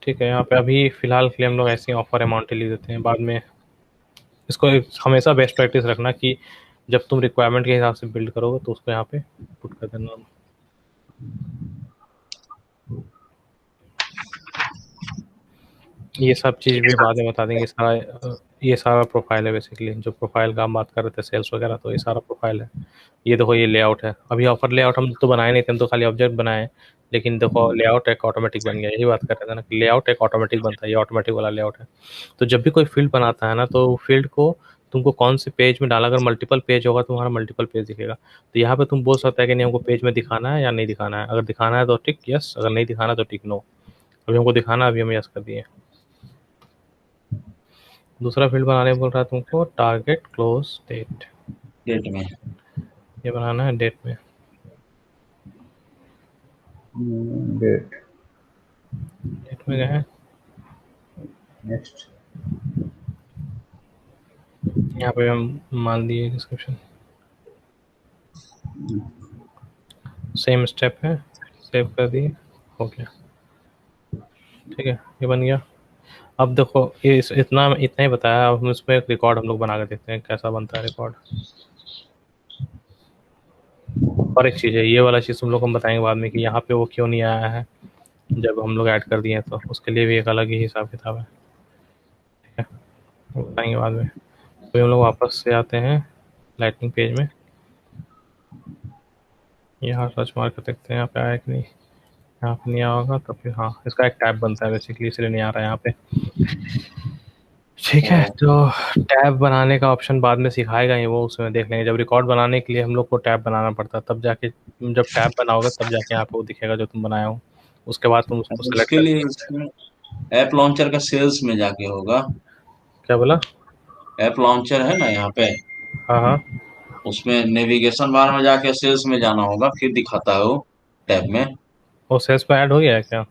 [SPEAKER 1] ठीक है, यहाँ पे अभी फिलहाल के लिए हम लोग ऐसे ही ऑफर अमाउंट ही लिख देते हैं। बाद में इसको हमेशा बेस्ट प्रैक्टिस रखना कि जब तुम रिक्वायरमेंट के हिसाब से बिल्ड करोगे तो उसको यहाँ पे पुट कर देना। ये सब चीज़ भी बाद में बता देंगे। ये सारा प्रोफाइल है बेसिकली, जो प्रोफाइल का हम बात कर रहे थे सेल्स वगैरह, तो ये सारा प्रोफाइल है। ये देखो ये लेआउट है। अभी ऑफर लेआउट हम तो बनाए नहीं थे, हम तो खाली ऑब्जेक्ट बनाए, लेकिन देखो लेआउट एक ऑटोमेटिक बन गया। यही बात कर रहे थे ना कि लेआउट एक ऑटोमेटिक बनता है, ये ऑटोमेटिक वाला लेआउट है। तो जब भी कोई फील्ड बनाता है ना, तो फील्ड को तुमको कौन से पेज में डाला, अगर मल्टीपल पेज होगा तो तुम्हारा मल्टीपल पेज दिखेगा। तो यहाँ पे तुम बोल सकते हैं कि नहीं हमको पेज में दिखाना है या नहीं दिखाना है। अगर दिखाना है तो टिक यस, अगर नहीं दिखाना तो टिक नो। अभी हमको दिखाना है, अभी हम यस कर दिए। दूसरा फील्ड बनाने बोल रहा है तुमको टारगेट क्लोज डेट।
[SPEAKER 2] डेट में
[SPEAKER 1] ये बनाना है डेट में।
[SPEAKER 3] डेट
[SPEAKER 1] डेट में गए,
[SPEAKER 3] नेक्स्ट।
[SPEAKER 1] यहाँ पे हम मान दिए डिस्क्रिप्शन, सेम स्टेप है, सेव कर दिए, हो गया। ठीक है, ये बन गया। अब देखो ये इतना ही बताया, अब हम इसमें एक रिकॉर्ड हम लोग बना के देखते हैं कैसा बनता है रिकॉर्ड। और एक चीज़ है, ये वाला चीज़ तुम लोग हम बताएंगे बाद में कि यहाँ पे वो क्यों नहीं आया है जब हम लोग ऐड कर दिए, तो उसके लिए भी एक अलग ही हिसाब किताब है। ठीक है, वो बताएंगे बाद में। तो हम लोग वापस से आते हैं लाइटनिंग पेज में, यहाँ सर्च मार कर देखते हैं यहाँ पे आया कि नहीं। यहाँ पे नहीं आया होगा तो फिर हाँ, इसका एक टैब बनता है बेसिकली, इसलिए नहीं आ रहा है यहाँ पे। ठीक है, तो टैब बनाने का ऑप्शन बाद में सिखाएगा ही वो, उसमें देख लेंगे। जब रिकॉर्ड बनाने के लिए हम लोग को टैब बनाना पड़ता है, तब जाके जब टैब बनाओगे तब जाके यहाँ पे वो दिखेगा जो तुम बनाए हो। उसके बाद तुम उसको सेलेक्ट
[SPEAKER 2] उसके लिए
[SPEAKER 1] करके
[SPEAKER 2] ऐप लॉन्चर का सेल्स में जाके होगा।
[SPEAKER 1] क्या बोला?
[SPEAKER 2] ऐप लॉन्चर है ना यहाँ पे,
[SPEAKER 1] हाँ हाँ,
[SPEAKER 2] उसमें नेविगेशन बार में जाके सेल्स में जाना होगा, फिर दिखाता है वो टैब में।
[SPEAKER 1] वो सेल्स पे ऐड हो गया है क्या?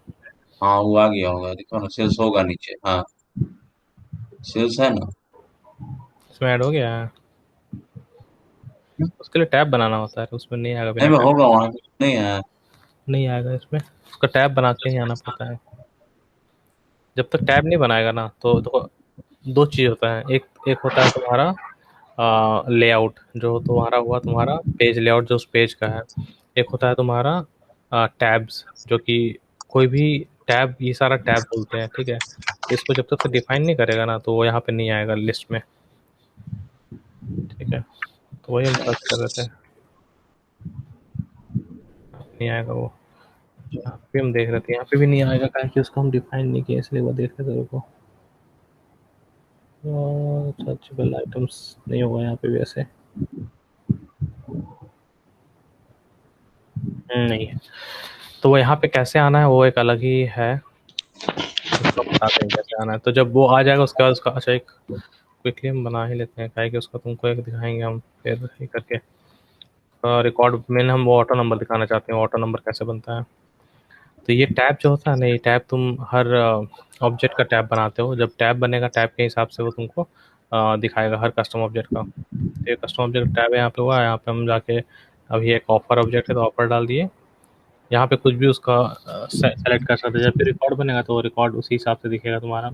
[SPEAKER 2] हाँ वो आ गया होगा, देखो ना सेल्स होगा नीचे, हाँ सेल्स है ना।
[SPEAKER 1] इसमें ऐड हो गया है, उसके लिए टैब बनाना होता है, उसमें नहीं आएगा बिना
[SPEAKER 2] नहीं
[SPEAKER 1] टैब।
[SPEAKER 2] होगा, वहाँ नहीं है।
[SPEAKER 1] नहीं आएगा इसमें, उसका टैब बना के ही आना पड़ता है। जब तक टैब नहीं बनाएगा ना तो दो चीज़ होता है, एक एक होता है तुम्हारा लेआउट, जो तुम्हारा हुआ तुम्हारा पेज लेआउट जो उस पेज का है। एक होता है तुम्हारा टैब्स, जो कि कोई भी टैब, ये सारा टैब बोलते हैं। ठीक है, इसको जब तक डिफाइन नहीं करेगा ना तो वो यहाँ पे नहीं आएगा लिस्ट में। ठीक है, तो वही हम सर्च कर रहे थे, नहीं आएगा वो। यहाँ पे हम देख रहे थे, यहाँ पे भी नहीं आएगा कारण कि उसको हम डिफाइन नहीं किया, इसलिए वो देख रहे थे को। सर्चेबल आइटम्स नहीं होगा यहाँ पे भी ऐसे, नहीं है। तो वो यहाँ पे कैसे आना है वो एक अलग ही है, उसको बताते हैं कैसे आना है। तो जब वो आ जाएगा उसके बाद उसका, अच्छा एक क्विकली हम बना ही लेते हैं, क्या है कि उसका तुमको एक दिखाएंगे हम फिर ये करके। रिकॉर्ड में हम वो ऑटो नंबर दिखाना चाहते हैं, ऑटो नंबर कैसे बनता है। तो ये टैब जो होता है ना, ये टैब तुम हर ऑब्जेक्ट का टैब बनाते हो, जब टैब बनेगा टैब के हिसाब से वो तुमको दिखाएगा हर कस्टम ऑब्जेक्ट का। तो ये कस्टम ऑब्जेक्ट टैब है, यहाँ पे हुआ है, यहाँ पे हम जाके अभी एक ऑफर ऑब्जेक्ट है तो ऑफर डाल दिए। यहाँ पे कुछ भी उसका सेलेक्ट कर सकते हैं, जब भी रिकॉर्ड बनेगा तो रिकॉर्ड उसी हिसाब से दिखेगा तुम्हारा।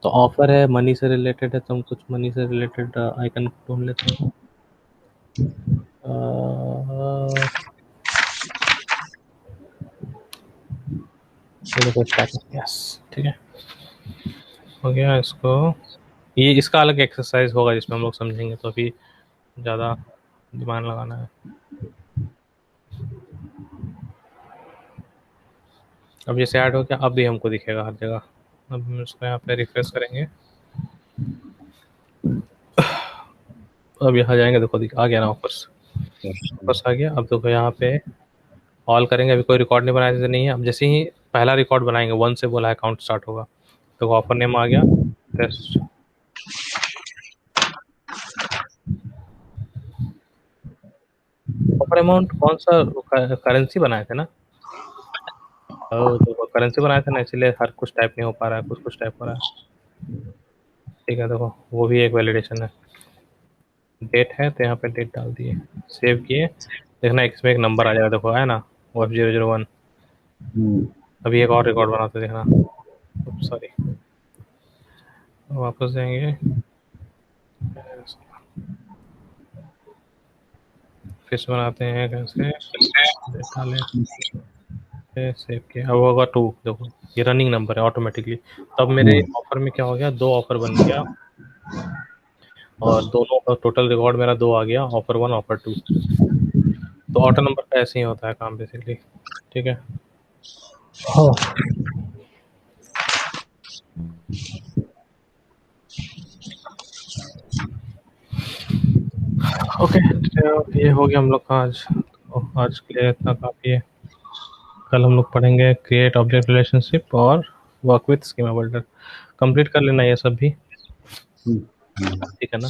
[SPEAKER 1] तो ऑफर है, मनी से रिलेटेड है, तो हम कुछ मनी से रिलेटेड आइकन ढूंढ लेते हैं। ये देखो स्टार्टिंग, यस ठीक है, हो गया। इसको ये इसका अलग एक्सरसाइज होगा जिसमें हम लोग समझेंगे, तो अभी ज़्यादा दिमाग लगाना है। अब जैसे ऐड हो गया, अब भी हमको दिखेगा हर जगह। अब हम इसको यहाँ पे रिफ्रेश करेंगे, अब यहाँ जाएंगे, देखो आ गया ना ऑफर्स, ऑफर्स आ गया। अब देखो यहाँ पे ऑल करेंगे, अभी कोई रिकॉर्ड नहीं बनाया जैसे नहीं है। अब जैसे ही पहला रिकॉर्ड बनाएंगे 1 से बोला है काउंट स्टार्ट होगा, तो ऑफर नेम आ गया टेस्ट। ऑफर अमाउंट कौन सा करेंसी बनाए थे ना? तो करेंसी बनाए थे ना, इसलिए हर कुछ टाइप नहीं हो पा रहा है, कुछ कुछ टाइप हो रहा है। ठीक है, देखो वो भी एक वैलिडेशन है। डेट है तो यहाँ पे डेट डाल दिए, सेव किए, देखना इसमें एक नंबर आ जाएगा, देखो है ना वो F001। अभी एक और रिकॉर्ड बनाते देखना, सॉरी वापस जाएंगे, फिर से बनाते हैं कैसे, डालें, सेव किया। अब होगा 2, देखो ये रनिंग नंबर है ऑटोमेटिकली। तब मेरे ऑफर में क्या हो गया, 2 ऑफर बन गया, और दोनों का टोटल रिकॉर्ड मेरा 2 आ गया, ऑफर 1 ऑफर 2। तो ऑटो नंबर का ऐसे ही होता है काम बेसिकली। ठीक है, ओके, तो ये हो गया हम लोग का आज। तो आज के लिए इतना काफ़ी है। कल हम लोग पढ़ेंगे क्रिएट ऑब्जेक्ट रिलेशनशिप और work with schema builder. Complete कर लेना ये सब भी, ठीक है ना?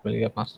[SPEAKER 1] मिल गया 5।